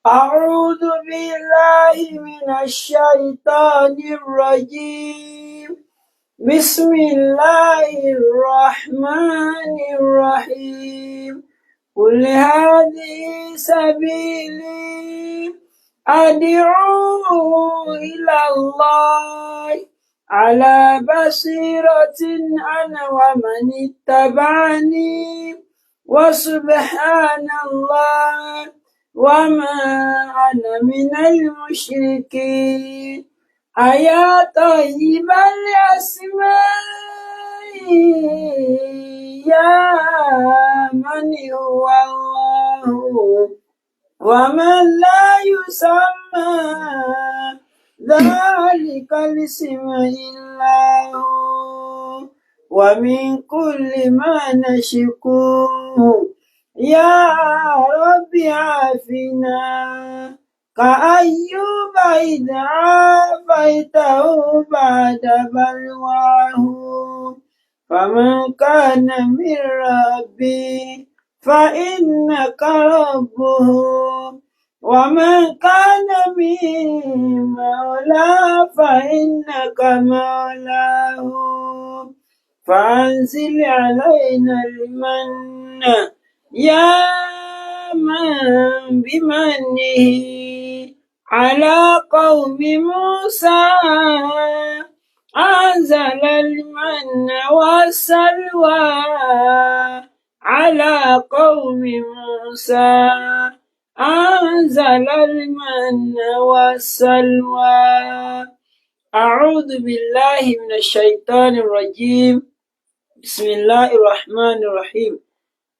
أعوذ بالله من الشيطان الرجيم. بسم الله الرحمن الرحيم. قل هذه سبيلي أدعو إلى الله على بصيرة أنا ومن اتبعني وسبحان الله وما أنا من المشركين. يا طيب الأسماء يا من هو الله ومن لا يسمى ذلك الاسم إلا هو ومن كل ما نشكوه يا رب عافنا كأيوب إذ عافيته بعد بلواه. فمن كان من ربي فإنك ربه ومن كان من مولى فإنك مولاه. فأنزل علينا المن يا من بمنه على قوم موسى أنزل المن والسلوى على قوم موسى أنزل المن والسلوى. أعوذ بالله من الشيطان الرجيم. بسم الله الرحمن الرحيم.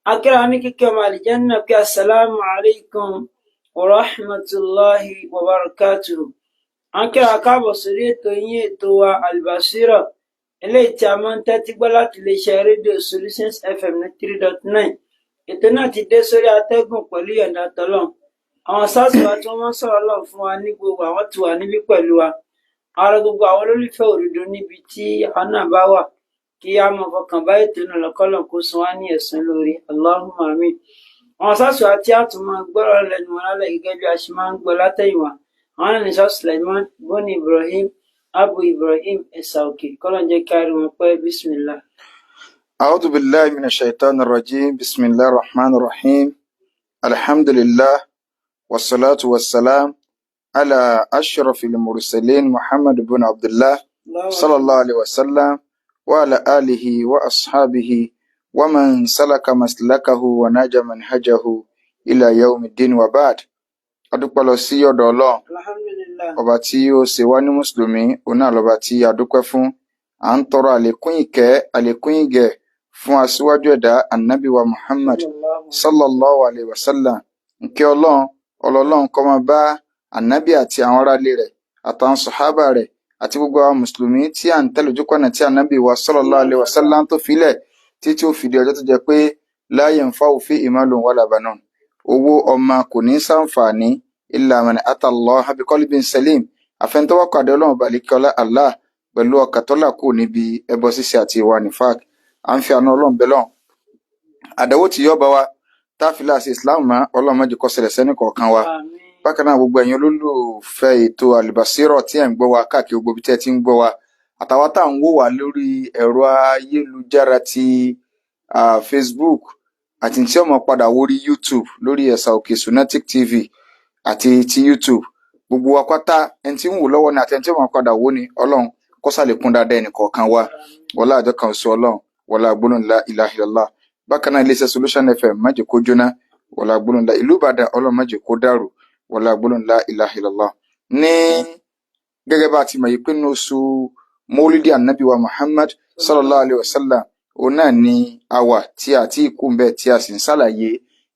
أكرمك كما الجنة. السلام عليكم ورحمة الله وبركاته. Akẹ́rà káàbọ̀ sórí ètò yín ètò wa Al-Basira eléyìí tí a máa ń tẹ́tí gbọ́ láti iléeṣẹ́ rédíò Solutions FM ní 3.9. Ètò náà ti dé sórí atẹ́gùn pẹ̀lú ìyọ̀ǹda tọ́lọ́run. Àwọn sáàsì wa tí wọ́n máa ń sọ̀rọ̀ Ọlọ́run fún wa ní gbogbo àwọn tí wà níbí pẹ̀lú wa. Àwọn gbogbo àwọn olólùfẹ́ òdodo níbi tí àwọn náà bá wà kí a mọ fọkàn bá ètò náà lọ́kọ́lọ́ kó san wá ní ẹ̀san lórí. Allahumma amin. Àwọn sáàsì wa tí a tún máa gbọ́rọ̀ lẹ́nu wọn lálẹ́ gẹ́gẹ́ bí a ṣe máa ń gbọ́ látẹ̀yìnwá. Àwọn ni Sheikh Sulaiman Boni Ibrahim Abu Ibrahim Esauki. Kọ́lọ́n jẹ́ kárí wọn pẹ́. Bismillah. أعوذ بالله من الشيطان الرجيم. بسم الله الرحمن الرحيم. الحمد لله والصلاة والسلام على أشرف المرسلين محمد بن عبد الله صلى الله عليه وسلم وعلى آله وأصحابه ومن سلك مسلكه ونجى منهجه إلى يوم الدين وبعد. Adúpẹ́ lọ sí ọ̀dọ̀ Ọlọ́run Alhamdulillah. ọba tí ó ṣe wá ní mùsùlùmí, òun náà lọ́ba tí a dúpẹ́ fún. À ń tọrọ àlékún ìkẹ́ àlékún ìgẹ̀ fún aṣíwájú ẹ̀dá Ànábì wa Muhammad sallallahu alayhi wa sallam. Nkẹ́ Ọlọ́run kó máa bá Ànábì àti àwọn aráalé rẹ̀ àtàwọn sàhábà rẹ̀ àti gbogbo àwọn mùsùlùmí tí à ń tẹ̀lé ojúkọ̀nà tí Ànábì wa sallallahu alayhi wa sallam tó filẹ̀ títí ó fi di ọjọ́ tó jẹ́ pé la yanfa'u fihi malun wala banun. Owó ọmọ kò ní ṣàǹfààní illa man ata Allah biqalbin salim. Àfẹnitọ́wọ́ pàdé Ọlọ́run balikọ́lá Allah pẹ̀lú ọkàn tó là kù níbi ẹbọ ṣíṣe àti ìwà nifaq. À ń fi àánú Ọlọ́run bẹ Ọlọ́run. Àdánwò tí yọ́ bá wa táfìlà sí Islam mọ́ Ọlọ́run má jẹ́ kó ṣẹlẹ̀ sẹ́ni kọ̀ọ̀kan wa. Àmín. Bákan náà gbogbo ẹ̀yin olólùfẹ́ ètò Al-Basira tí ẹ̀ ń gbọ́ wa káàkiri gbogbo ibi tí ẹ ti ń gbọ́ wa, àtàwọn tá à ń wò wá lórí ẹ̀rọ ayélujára ti Facebook àti tí ọmọ padà wórí YouTube lórí Esauki Sunnatic TV àti ti YouTube. Gbogbo wa pátá ẹni tí ń wò lọ́wọ́ ni àti ẹni tí ọmọ padà wò ni Ọlọ́run kó ṣàlékún dáadáa ẹnì kọ̀ọ̀kan wa wọlá àjọ kan sọ Ọlọ́run wọlá gbólóhùn la ilaha illallah. Bákan náà iléeṣẹ́ Solution FM má jẹ́ kó jóná wọlá gbólóhùn la ìlú Ìbàdàn Ọlọ́run má jẹ́ kó dàrú wọlá gbólóhùn la ilaha illallah. Ní gẹ́gẹ́ bá a ti mọ̀ yìí pé ní oṣù Mọ́lídì Ànábì wa Muhammad sallallahu alayhi wa sallam òun náà ni àwà tí a ti kú ń bẹ tí a sì ń ṣàlàyé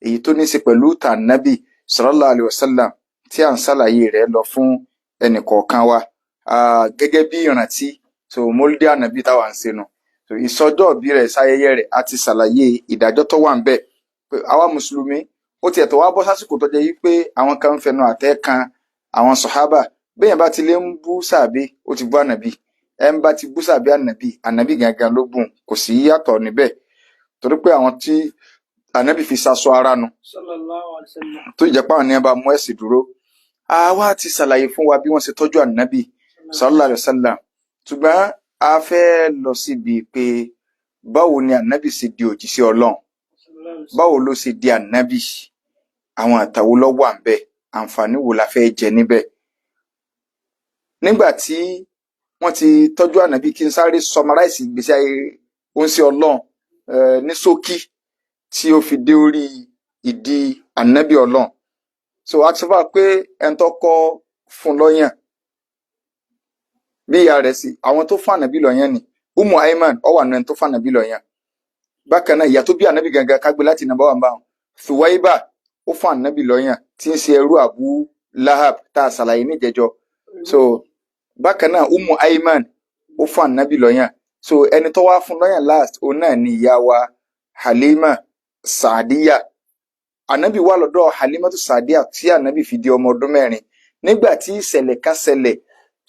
èyí tó ní í ṣe pẹ̀lú tànábì sallallahu alayhi wa sallam tí a ń ṣàlàyé rẹ̀ lọ fún ẹnì kọ̀ọ̀kan wa gẹ́gẹ́ bí ìrántí so mólídé ànábì táwa ń ṣe nù so ìsọjọ́ ìbí rẹ̀ sáyẹyẹ rẹ̀ a ti ṣàlàyé ìdájọ́ tó wà ń bẹ̀ pé àwa mùsùlùmí ó tiẹ̀ tó wá bọ́ sásìkò tó jẹ́ wípé àwọn kan ń fẹnu àtẹ́ kan àwọn sọ̀hábà béèyàn bá ti lè ń bú sàbí ó ti bú ànábì ẹ ń bá ti bú sàbí ànábì gangan ló bùn kò sí yàtọ̀ níbẹ̀ torí pé àwọn tí ànábì fi ṣaṣọ ara nu tó ìjẹ́pá àwọn ní ẹ bá mú ẹ̀sìn dúró àwa ti ṣàlàyé fún wa bí wọ́n ṣe tọ́jú ànábì sallallahu alaihi wasallam ṣùgbọ́n a fẹ́ lọ síbi pé báwo ni ànábì ṣe di òjíṣẹ́ Ọlọ́run báwo ló ṣe di ànábì àwọn àtàwo ló wà ń bẹ̀ àǹfààní wo la fẹ́ jẹ níbẹ̀ nígbà tí wọ́n ti tọ́jú ànábì kí n sáré summarize ìgbésí ayé oúnṣẹ́ Ọlọ́run ní ṣókí tí ó fi dé orí ìdí ànábì Ọlọ́run so a ti fà pé ẹni tó kọ́ fún lọ́yàn bí ìyá rẹ̀ sí àwọn tó fún ànábì lọ́yàn ni Umu Aiman ó wà nínú ẹni tó fún ànábì lọ́yàn bákan náà ìyá tó bí ànábì gangan kágbé láti nàbà wà ń bá wọn Thuwaiba ó fún ànábì lọ́yàn tí ń ṣe ẹrú Abu Lahab tá a ṣàlàyé níjẹjọ so bákan náà Umu Aiman ó fún ànábì lọ́yàn so ẹni tó wá fún lọ́yàn last òun náà ni ìyá wa Halima Saadiya ànábì wà lọ́dọ̀ Halimatu Saadiya tí ànábì fi di ọmọ ọdún 4 nígbà tí ìṣẹ̀lẹ̀ kan ṣẹlẹ̀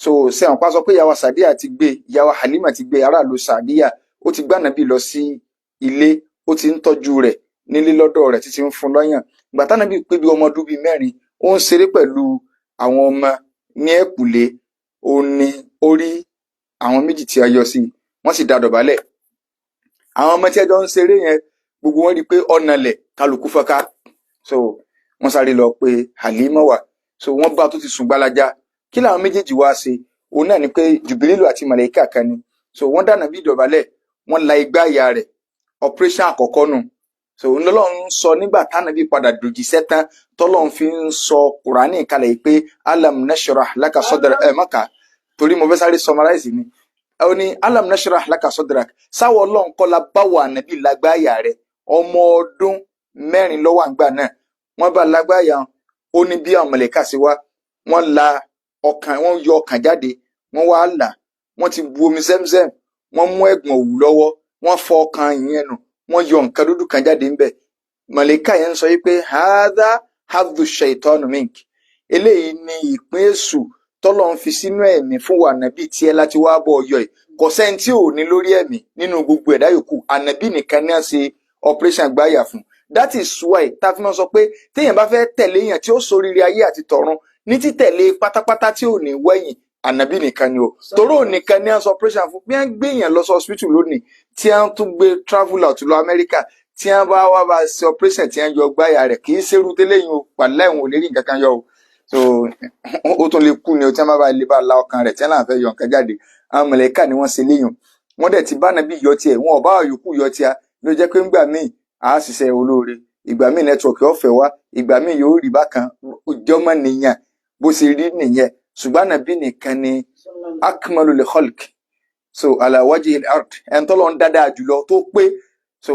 so sẹ́wọ̀n pa sọ pé ìyàwó Saadiya ti gbé ìyàwó Halima ti gbé aráàlú Saadiya ó ti gbá ànábì lọ sí ilé ó ti ń tọ́jú rẹ̀ nílé lọ́dọ̀ rẹ̀ títí ń fún lọ́yàn ìgbà tánábì pé bí ọmọ ọdún bíi 4 ó ń ṣeré pẹ̀lú àwọn ọmọ ní ẹ̀kùlé ó ní ó rí àwọn méjì tí a yọ sí wọ́n sì dá dọ̀bálẹ̀ àwọn ọmọ tí ẹjọ́ ń ṣeré yẹn gbogbo wọn rí i pé ọ̀nà lẹ̀ kálukú fọ́ká so wọ́n sáré lọ pé Halima wá so wọ́n bá tó ti sùn gbalaja kí làwọn méjèèjì wá ṣe òun náà ni pé Jùbìrìlù àti màláíkà kan ni so wọ́n dá Ànábì dọ̀bálẹ̀ wọ́n la igbá ìyá rẹ̀ operation àkọ́kọ́ nù so Ọlọ́run sọ nígbà tánàbí padà dòjíṣẹ́ tán tọ́lọ́run fi ń sọ Kùránì kalẹ̀ pé alam nashrah laka sadrak maka torí mo fẹ́ sáré summarize ni ó ní alam nashrah laka sadrak sáwọ́ Ọlọ́run kọ́ la báwọ̀ Ànábì lágbá ìyá rẹ̀ ọmọ ọdún 4 lọ́wọ́ àgbà náà wọ́n bá lágbá ìyá ó ní bí àwọn màláíkà sí wá wọ́n la ọkàn wọ́n yọ ọkàn jáde wọ́n wá là wọ́n ti bu omi Zemzem wọ́n mú ẹ̀gbọ̀n òwú lọ́wọ́ wọ́n fọ ọkàn ìyẹn nù wọ́n yọ nǹkan dúdú kan jáde ńbẹ̀ màláíkà yẹn ń sọ yìí pé hadha hadhu shaitan mink eléyìí ni ìpín èṣù tọ́lọ́run fi sínú ẹ̀mí fún wa Ànábì tí ẹ láti wá bọ̀ ọyọ ẹ̀ kò sẹ́ni tí ò ní lórí ẹ̀mí nínú gbogbo ẹ̀dá yòókù Ànábì nìkan ní à ṣe operation gbáyà fún that is why tá fi máa sọ pé téèyàn bá fẹ́ tẹ̀lé èèyàn tí ó ṣoríire ayé àti tọ̀run ní títẹ̀lé pátápátá tí ò ní wẹ̀yìn Ànábì nìkan ni o torí òun nìkan ní à ṣe operation fún bí wọ́n gbé èèyàn lọ sí hospital lónìí tí wọ́n tún gbé travel out lọ Amẹ́ríkà tí wọ́n bá wá bá ṣe operation tí wọ́n yọ gbáyà rẹ̀ kì í ṣerú tẹ́lẹ̀yìn o pàlẹ́ ìwọ̀n ò lè rí nǹkan kan yọ o so ó tún lè kú ni o tí wọ́n bá lè bá la ọkàn rẹ̀ tí wọ́n náà fẹ́ yọ nǹkan jáde àwọn màláíkà ni wọ́n ṣe léyìn wọ́n dẹ̀ ti bá Ànábì yọ tiẹ̀ wọn ò bá yòókù yọ tiẹ̀ ló jẹ́ pé ńgbà míì a ṣiṣẹ́ olóore ìgbà míì nẹ́tíwọ̀kì ọ̀fẹ́ wá ìgbà míì yóò rí bákan ìjọmọ nìyẹn bó ṣe rí nìyẹn ṣùgbọ́n Ànábì nìkan ni akmalul khalq so ala wajhil ard ẹni tọ́lọ́ ń dáadáa jùlọ tó pé so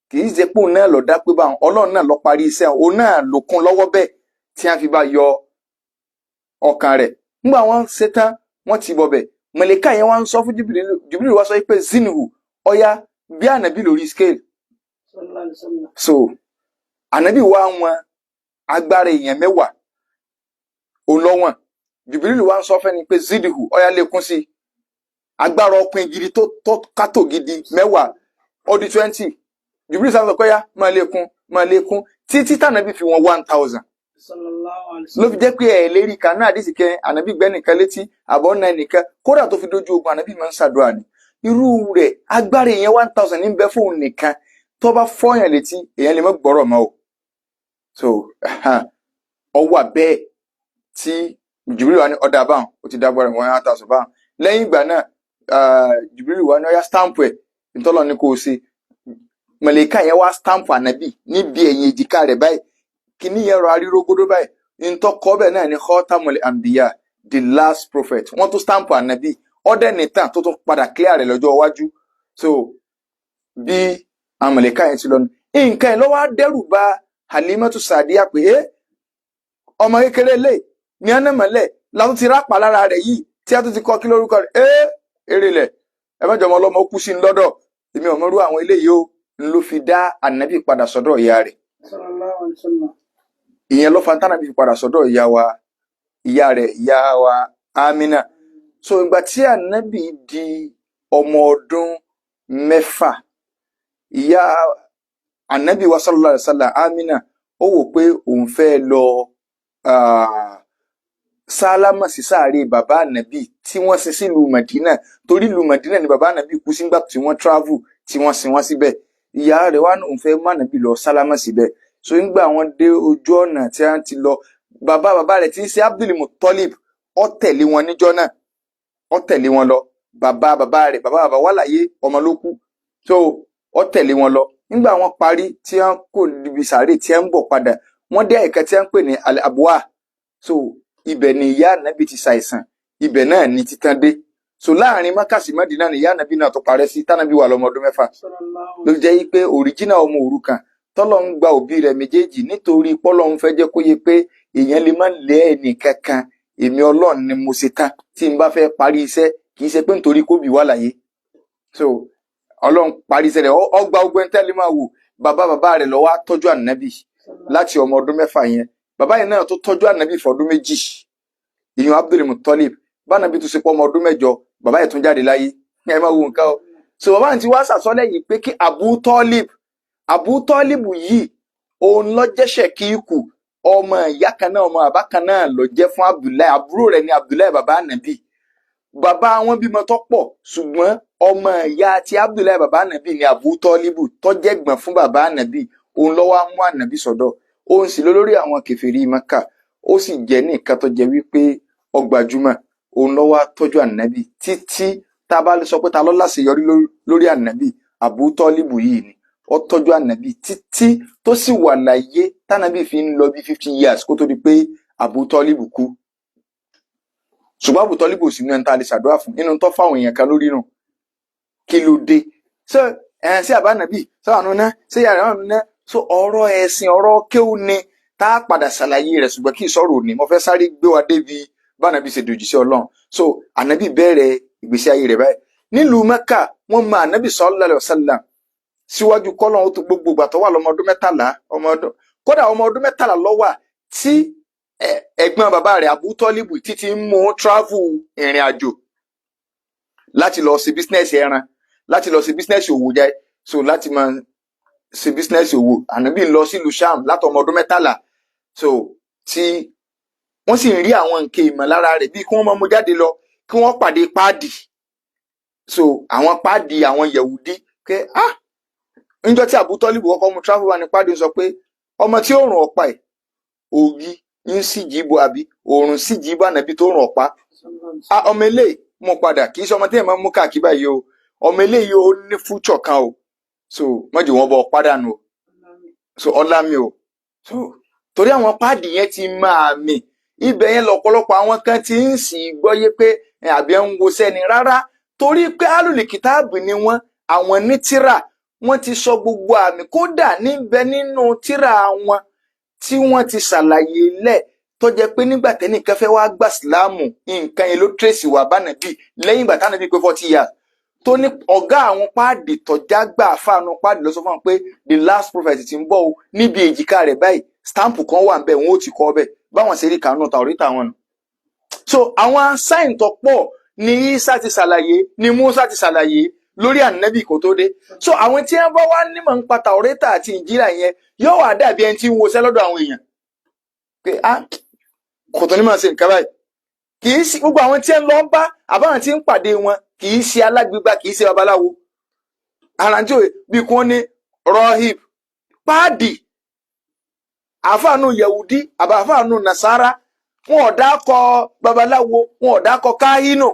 kì í ṣe pé òun náà lọ dá pé báwọn Ọlọ́run náà lọ parí iṣẹ́ òun náà ló kún lọ́wọ́ bẹ́ẹ̀ tí wọ́n fi bá yọ ọkàn rẹ̀ nígbà wọ́n ṣe tán wọ́n ti bọ̀ bẹ̀ màláíkà yẹn wá ń sọ fún Jibril wá sọ pé zinhu ọya bí Ànábì lórí scale so Ànábì wá wọn agbára èèyàn 10 olówọ̀n Jibril wá ń sọ fẹ́ni pé zidihu ọya lékún sí agbára ọkùnrin gidi tó kátó gidi 10 ó di 20 Jibril sọ pé ọya máa lékún títí tànàbí fi wọn 1000 ló fi jẹ́ pé ẹ̀ lérí kan náà àdìsí kẹ́ Ànábì gbẹ́nìkan létí àbọ̀ ọ̀nà ẹnìkan kódà tó fi dójú ogun Ànábì máa ń ṣàdúrà ni irú rẹ̀ agbára èèyàn 1000 ní bẹ fóun nìkan tó bá fọyàn létí èèyàn lè má gbọ́rọ̀ mọ́ o so ọwọ́ bẹ́ẹ̀ tí Jibril wà ní ọ̀dà báwọn ó ti dágbára 1000 báwọn lẹ́yìn ìgbà náà Jibril wà ní ọ̀yà stamp ẹ̀ ìtọ́lọ̀ ní kò ṣe màláíkà yẹn wá stamp Ànábì níbi ẹ̀yìn èjìká rẹ̀ báyìí kìíní yẹn rọ arírógódó báyìí ntọ́kọ́ bẹ́ẹ̀ náà ní khatamul anbiya the last prophet wọ́n tún stamp Ànábì ọ̀dẹ̀ nìtàn tó tún padà clear rẹ̀ lọ́jọ́ iwájú so bí àwọn màláíkà yẹn ti lọ nǹkan ẹ̀ lọ́wọ́ dẹ́rù bà Halimatu Saadiya pé ọmọ kékeré lè ní ọ́nà mọ́lẹ̀ látún ti rápá lára rẹ̀ yìí tí a tún ti kọ́ kí lórúkọ rẹ̀ èrè lẹ̀ ẹ má jọmọ ọlọ́mọ kú sí ń lọ́dọ̀ èmi ò mọrú àwọn eléyìí ó ń ló fi dá ànábì padà sọ́dọ̀ ìyá rẹ̀ ìyẹn ló fa tánàbì fi padà sọ́dọ̀ ìyá rẹ̀ ìyá wa Amina. So ìgbà tí ànábì di ọmọ ọdún 6 ìyá ànábì wa sallallahu alaihi wasallam Amina ó wò pé òun fẹ́ lọ sálámà sí sáré bàbá ànábì tí wọ́n sin sílùú Madina torí ìlú Madina ni bàbá ànábì kú sígbà tí wọ́n travel tí wọ́n sin wọ́n síbẹ̀. Ìyá rẹ̀ wá ní òun fẹ́ má ànábì lọ sálámà síbẹ̀. So nígbà wọ́n dé ojú ọ̀nà tí wọ́n ti lọ bàbá rẹ̀ tí ń ṣe Abdul Muttalib ó tẹ̀lé wọn níjọ́ náà ó tẹ̀lé wọn lọ bàbá rẹ̀ bàbá wà láyé ọmọ ló kú so ó tẹ̀lé wọn lọ. Nígbà wọ́n parí tí wọ́n kò níbi sàárè tí wọ́n ń bọ̀ padà wọ́n dé àyíká tí wọ́n ń pè ní Al-Abwa. So ibẹ̀ ni ìyá ànábì ti ṣàìsàn ibẹ̀ náà ni títán dé. So láàrin Mákà sí Mádínà ni ìyá ànábì náà tó parẹ́ sí tánàbí wà lọ́mọ ọdún 6 ló jẹ́ pé òríjínà ọmọ òrukàn tọ́lọ́ ń gba òbí rẹ̀ méjèèjì nítorí pọ́lọ́ ń fẹ́ jẹ́ kó yé pé èèyàn lè má lé ẹnì kankan èmi Ọlọ́run ni mo ṣe tán tí n bá fẹ́ parí iṣẹ́ kì í ṣe pé nítorí kóbi wà láyé. So Ọlọ́run parí iṣẹ́ rẹ̀ ọgbà ogun tẹ́lẹ̀ máa wò bàbá rẹ̀ ló wá tọ́jú ànábì láti ọmọ ọdún 6 yẹn bàbá yẹn náà tó tọ́jú ànábì fọdún 2 ìyẹn Abdul Muttalib bá ànábì tó ṣe pọ́ ọmọ ọdún 8 bàbá yẹn tún jáde láyé ẹ máa wo nǹkan o. So bàbá yẹn ti wá sàsọ́lẹ̀ yìí pé kí Abu Talib yìí òun ló jẹ́ Ṣẹ̀kíkù ọmọ ìyá kan náà ọmọ bàbá kan náà ló jẹ́ fún Abdullahi àbúrò rẹ̀ ní Abdullahi bàbá ànábì. Bàbá wọn bímọ tó pọ̀ ṣùgbọ́n ọmọ ìyá tí Abdullahi bàbá ànábì ní Abu Talib tó jẹ́ gbọ̀n fún bàbá ànábì òun ló wá mú ànábì sọ́dọ̀ òun sì lólórí àwọn kèfèrí Mákà ó sì jẹ́ ní ìka tó jẹ́ wípé ó gbajúmọ̀ òun ló wá tọ́jú ànábì títí tá a bá lè sọ pé ta ló láṣeyọrí lórí ànábì Abu Talib yìí ni ó tọ́jú ànábì títí tó sì wà láyé tánàbì fi ń lọ bí 50 years kó tó di pé Abu Talib kú. Ṣùgbọ́n Abu Talib sì ní ẹni tá a lè ṣàdúrà fún nínú tó fáwọn èèyàn kan lórí rùn kí ló dé sí àbá ànábì sáwọn náà sí yàrá àwọn náà. So ọ̀rọ̀ ẹ̀sìn ọ̀rọ̀ kéwù ni tá a padà ṣàlàyé rẹ̀ ṣùgbọ́n kí ìsọ̀rọ̀ òní mo fẹ́ sáré gbé wa débi bá ànábì ṣe dòjì sí Ọlọ́run. So ànábì bẹ̀rẹ̀ ìgbésí ayé rẹ̀ báyìí nílùú Mẹ́kà wọ́n mọ ànábì sallallahu alaihi wasallam síwájú kọ́lọ́n ó tó gbogbo ìgbà tó wà lọ́mọ ọdún 13 kódà ọmọ ọdún 13 ló wà tí ẹ̀gbọ́n bàbá rẹ̀ Abu Talib títí ń mú travel ìrìn àjò láti lọ sí bísínẹ́sì ẹran láti lọ sí bísínẹ́sì òwò jẹ́ so láti máa ṣe bísínẹ́sì òwò ànábì ń lọ sílùú Sham látọmọ ọdún 13 so tí wọ́n sì ń rí àwọn nǹkan ìmọ̀lára rẹ̀ bí kí wọ́n máa mú jáde lọ kí wọ́n pàdé páàdì so àwọn páàdì àwọn Yẹ̀wùdí pé níjọ́ tí Abu Talib kọ́kọ́ mú travel wà ní páàdì sọ pé ọmọ tí ó rùn ọ̀pá ẹ̀ ògì ń sì jíbo àbí òòrùn sì jíbo ànábì tó rùn ọ̀pá ọmọ eléyìí mú padà kì í ṣe ọmọ tí èèyàn mú káàkiri báyìí o ọmọ eléyìí ó ní future kan o so mọ́jú wọn bọ̀ pàdánù o so ọlámi o so torí àwọn páàdì yẹn ti máa mì ibẹ̀ yẹn lọ́pọ̀lọpọ̀ àwọn kan ti ń sì gbọ́yé pé àbí ń wo sẹ́ni rárá torí pé alùlì kìtáàbù ni wọ́n àwọn ní tírà wọ́n ti sọ gbogbo àmì kódà níbẹ̀ nínú tírà wọn tí wọ́n ti ṣàlàyé lẹ̀ tó jẹ́ pé nígbà tẹ́nìkan fẹ́ wá gbà síláàmù nǹkan yẹn ló tírèsì wà bánàbí lẹ́yìn ìgbà tánàbí pé 40 years tó ní ọ̀gá àwọn páàdì tọ́já gbà fáànù páàdì lọ sọ fún wọn pé the last prophet ti ń bọ̀ o níbi èjìká rẹ̀ báyìí stamp kan wà ń bẹ̀ wọ́n ó ti kọ́ bẹ̀ báwọn ṣe rí kàánú ta oríta wọn nù. So àwọn sáìn tó pọ̀ ni Isa ti ṣàlàyé ni Musa ti ṣàlàyé lórí ànábì kò tó dé. So àwọn tí wọ́n bá wá nímọ̀ ń pa Tàórátà àti Ìnjílà yẹn yóò wá dàbí ẹni tí ń wọṣẹ́ lọ́dọ̀ àwọn èèyàn pé kò tó ní máa ṣe nǹkan báyìí kì í sí gbogbo àwọn tí ń lọ bá àbáwọn tí ń pàdé wọn kì í ṣe alágbègbà kì í ṣe babaláwo àràǹtí òye bí kò ní rọhib páàdì àfàànù Yahudi àbáfàànù Nasara wọn ò dákọ babaláwo wọn ò dákọ káhínù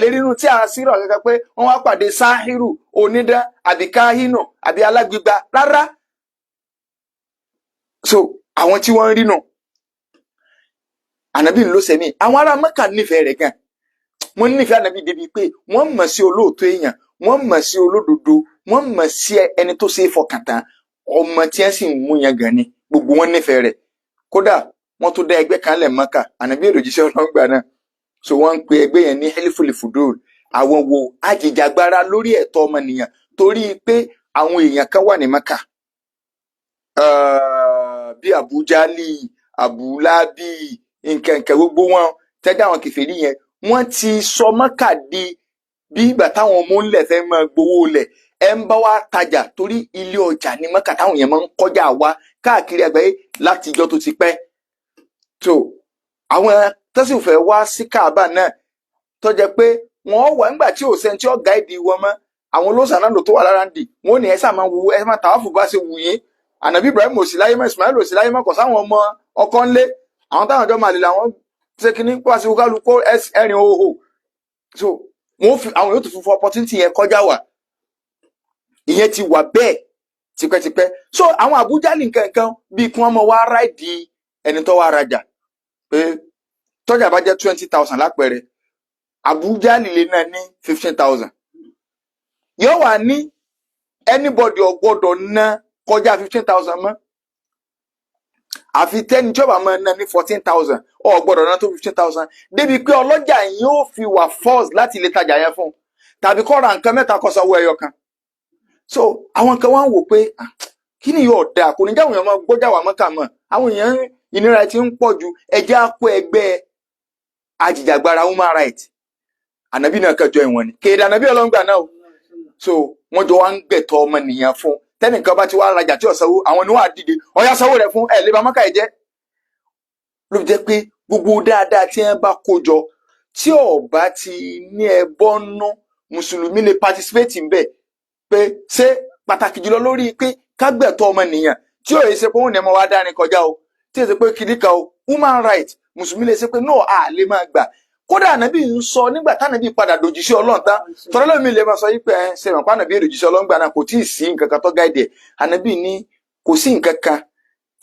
lè nínú tí a sírọ gẹ́gẹ́ pé wọn wá pàdé sáhírù onídán àbí káhínù àbí alágbègbà rárá. So àwọn tí wọ́n ń rí nù ànábì ló sẹ́mi àwọn ará Mẹ́kà nífẹ̀ẹ́ rẹ̀ gan wọ́n nífẹ̀ẹ́ ànábì débi pé wọ́n mọ̀ sí olóòótọ́ èèyàn wọ́n mọ̀ sí olódodo wọ́n mọ̀ sí ẹni tó ṣe é fọkàn tán ọmọ tí wọ́n sì ń mú yẹn gan ni gbogbo wọn nífẹ̀ẹ́ rẹ̀ kódà wọ́n tó dá ẹgbẹ́ kan lẹ̀ Mẹ́kà ànábì èròjíṣẹ́ ọlọ́ngbà náà so wọ́n ń pe ẹgbẹ́ yẹn ní Hilful Fudul. Àwọn wo ajìjàgbara lórí ẹ̀tọ́ ọmọnìyàn torí pé àwọn èèyàn kan wà ní Mẹ́kà bí Abu Jali, Abu Labi, nǹkan gbogbo wọn tẹ́jà àwọn kèfèrí yẹn wọ́n ti sọ Mẹ́kà di bí ìgbà táwọn ọmọ ńlẹ̀ fẹ́ máa gbowó lẹ̀. Ẹ ń bá wa tajà torí ilé ọjà ní Mẹ́kà táwọn yẹn máa ń kọjá wa káàkiri àgbáyé láti ìjọ tó ti pẹ́. So àwọn tẹ́sí fẹ́ wá sí Káàbà náà tó jẹ́ pé wọ́n wà nígbà tí ò sẹ́ni tí ó gáìdì wọn mọ́. Àwọn olóòsàn náà ló tó wà lára ń dì wọ́n ní ẹ sáà máa wo ẹ máa tàwáfù bá ṣe wù yín. Ànàbí Ibrahim ò sí láyé mọ́, Ismail ò sí láyé mọ́, kò sáwọn ọmọ ọkọ ńlé. Àwọn táwọn ọjọ́ màlè làwọn ṣe kínní pa sí kálukú ẹ̀rìn òhò. So wọ́n fi àwọn yóò tún fún opportunity yẹn kọjá wà. Ìyẹn ti wà bẹ́ẹ̀ tipẹ́tipẹ́. So àwọn Abu Jali nǹkan bíi kí wọ́n mọ wá ráìdì ẹni tó wá rajà pé tọ́jà bá jẹ́ 20,000 lápẹẹrẹ, Abu Jali lè náà ní 15,000. Yóò wà ní anybody ò gbọ́dọ̀ ná kọjá 15,000 mọ́. Àfi tẹ́ni tí ó bá máa ná ní 14,000 ò gbọ́dọ̀ ná tó 15,000. Débi pé ọlọ́jà yìí ó fi wà force láti lè tajà yẹn fún un. Tàbí kó ra nǹkan mẹ́ta kó sanwó ẹyọ kan. So àwọn kan wá ń wò pé kí ni yóò dáa kò ní jáwọn èèyàn máa gbọ́jà wà Mẹ́kà mọ́. Àwọn èèyàn ìnira ti ń pọ̀ ju ẹjẹ́ àpò ẹgbẹ́ ajìjàgbara human right. Ànàbí náà kẹjọ ìwọ̀n ni kéde ànàbí ọlọ́ngbà náà o. So wọ́n jọ wá ń gbẹ̀tọ́ ọmọnìyàn fún tẹ́nìkan bá ti wá rajà tí ò sanwó àwọn ni wọ́n á dìde ọ̀yá sanwó rẹ̀ fún ẹ̀ lè ba Mẹ́kà ẹ̀ jẹ́. Ló fi jẹ́ pé gbogbo dáadáa tí wọ́n bá kó jọ tí ò bá ti ní ẹbọ nú mùsùlùmí lè participate ń bẹ̀ pé ṣé pàtàkì jùlọ lórí pé kágbẹ̀tọ́ ọmọnìyàn tí ò yẹ ṣe pé òun ní ẹ máa wá dáni kọjá o tí ẹ ṣe pé kìdíkà o human right mùsùlùmí lè ṣe pé náà a lè máa gbà. Kódà ànàbí ń sọ nígbà tánàbí padà dòjíṣẹ́ Ọlọ́run tán tọ́lá lómi lè máa sọ yí pé ṣe mọ̀ pánàbí dòjíṣẹ́ Ọlọ́run gbà náà kò tí ì sí nǹkan kan tó gáìdì ẹ̀. Ànàbí ní kò sí nǹkan kan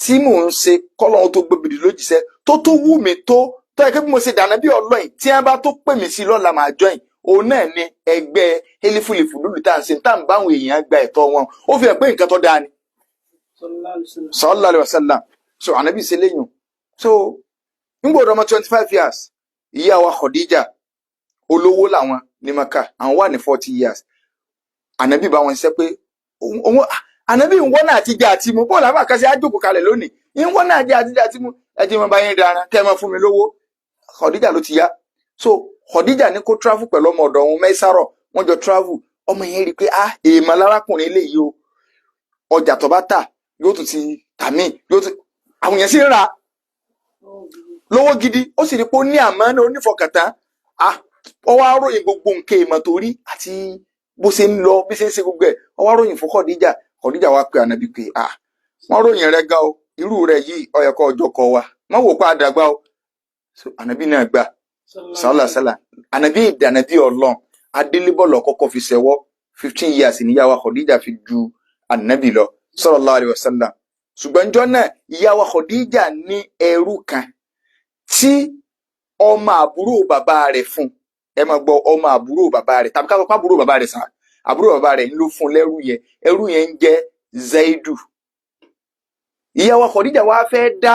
tí mò ń ṣe kọ́lọ́run tó gbébìdì lójíṣẹ́ tó wù mí tó yẹ kí mo ṣe dànàbí Ọlọ́run tí wọ́n bá tó pè mí sí lọ́la máa jọyìn. Òun náà ni ẹgbẹ́ Hilful Fudul tá à ń ṣe tá à ń bá àwọn èèyàn gba ẹ̀tọ́ wọn. Ó fi hàn pé nǹkan tó dáa ni. Sallallahu alaihi wasallam. So ànàbí ṣe léyìn. So nígbà ọmọ 25 years ìyá wa Khadija olówó làwọn ní Mẹ́kà àwọn wà ní 40 years. Ànàbí bá wọn ṣiṣẹ́ pé ànàbí ń wọ́n náà ti jẹ àti mu bọ́ọ̀lù àbá kẹsẹ̀ àjòkò kalẹ̀ lónìí ń wọ́n náà jẹ àti mu ẹjẹ wọn bá yín dára kẹ́ ẹ máa fún mi lówó. Khadija ló ti yá. So Khadija ní kó travel pẹ̀lú ọmọ ọ̀dọ̀ òun Maisaro wọ́n jọ travel. Ọmọ yẹn rí i pé èèmọ̀ lárákùnrin eléyìí o ọjà tó bá tà yóò tún ti tà mí àwọn yẹn sì ń ra lówó gidi ó sì rí pé ó ní àmánà onífọkàntán. Ó wá ròyìn gbogbo nǹkan ìmọ̀ tó rí àti bó ṣe ń lọ bí ṣe ń ṣe gbogbo ẹ̀. Ó wá ròyìn fún Khadija wá pé ànàbí pé wọ́n ròyìn rẹ̀ gan o irú rẹ̀ yìí ó yẹ kó ọjọ́ kọ wa wọ́n wò pa àdàgbà o. So ànàbí náà gbà sálàsálà ànàbí ìdànàbí Ọlọ́run adélébọ̀lọ̀ kọ́kọ́ fi ṣẹwọ́ 15 years níyàwó Khadija fi ju ànàbí lọ sallallahu alaihi wasallam. Ṣùgbọ́n jọ́ náà ìyàwó Khadija ní ẹrú kan tí ọmọ àbúrò bàbá rẹ̀ fún. Ẹ máa gbọ́ ọmọ àbúrò bàbá rẹ̀ tàbí ká sọ pé àbúrò bàbá rẹ̀ sá àbúrò bàbá rẹ̀ ló fún lẹ́rú yẹn ẹrú yẹn ń jẹ́ Zaidu. Ìyàwó Khadija wá fẹ́ dá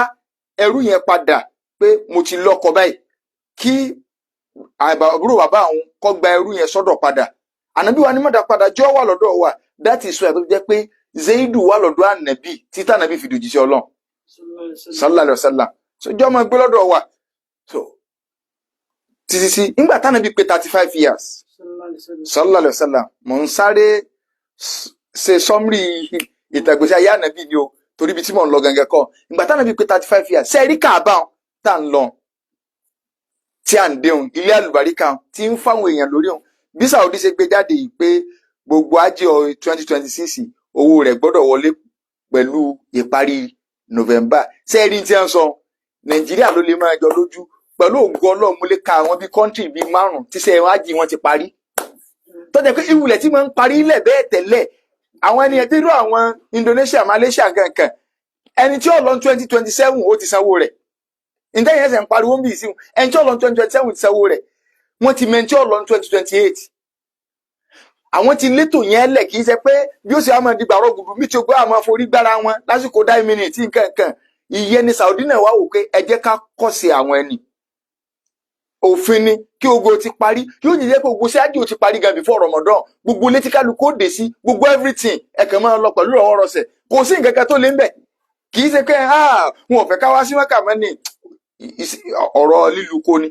ẹrú yẹn padà pé mo ti lọ́kọ báyìí kí àbúrò bàbá òun kó gba ẹrú yẹn sọ́dọ̀ padà. Ànàbí wa ní mọ̀dà padà jọ́ wà lọ́dọ̀ wa that is why tó jẹ́ pé Zaidu wà lọ́dọ̀ ànàbí títà ànàbí fi dòjíṣẹ́ Ọlọ́run sallallahu alaihi wasallam. So jọ́ máa gbé lọ́dọ̀ wa. So títí nígbà tánàbí pé 35 years sallallahu alaihi wasallam mò ń sáré ṣe sọmrí ìtàgbésí ayé ànàbí ni o torí ibi tí mò ń lọ gangan kọ́. Nígbà tánàbí pé 35 years ṣe rí Káàbà tá à ń lọ tí à ń déhùn ilé àlùbáríkà tí ń fáwọn èèyàn lórí òun bí Saudi ṣe gbé jáde yìí pé gbogbo ajé 2026 owó rẹ̀ gbọ́dọ̀ wọlé pẹ̀lú ìparí November. Ṣe rí tí wọ́n sọ Nàìjíríà ló lè máa jọ lójú pẹ̀lú ògo Ọlọ́run mo lè ka àwọn bíi kọ́ńtì bíi 5 tí ṣe wájì wọn ti parí. Tó jẹ́ pé ìwúlẹ̀ tí wọ́n ń parí ilẹ̀ bẹ́ẹ̀ tẹ́lẹ̀ àwọn ẹni ẹ̀dí irú àwọn Indonesia Malaysia kankan ẹni tí ó lọ 2027 ó ti sanwó rẹ̀. Ǹjẹ́ ìyẹn ṣe ń pariwo ń bì sí wọn ẹni tí ó lọ 2027 ti sanwó rẹ̀ wọ́n ti mẹ́ni tí ó lọ 2028. Àwọn ti létò yẹn lẹ̀ kì í ṣe pé bí ó ṣe á máa di gbàrọ̀ gbùdù mí tí ó gbọ́ àmọ́ forí gbára wọn lásìkò dáì mínítì nǹkan kan ìyẹn ni Saudi náà wá wò pé ẹ jẹ́ ká kọ́ sí àwọn ẹni. òfin ni kí ogo ti parí, yóò jẹ́ pé ogo sí ájì ò ti parí gan before Ramadan, gbogbo létí kálukú ó dé sí gbogbo everything ẹ̀kan máa lọ pẹ̀lú ọ̀rọ̀ rọ̀ṣẹ̀, kò sí nǹkan kan tó lé ń bẹ̀. Kì í ṣe pé wọn ò fẹ́ ká wá sí Mẹ́kà mọ́ ni, ọ̀rọ̀ lílu kó ni.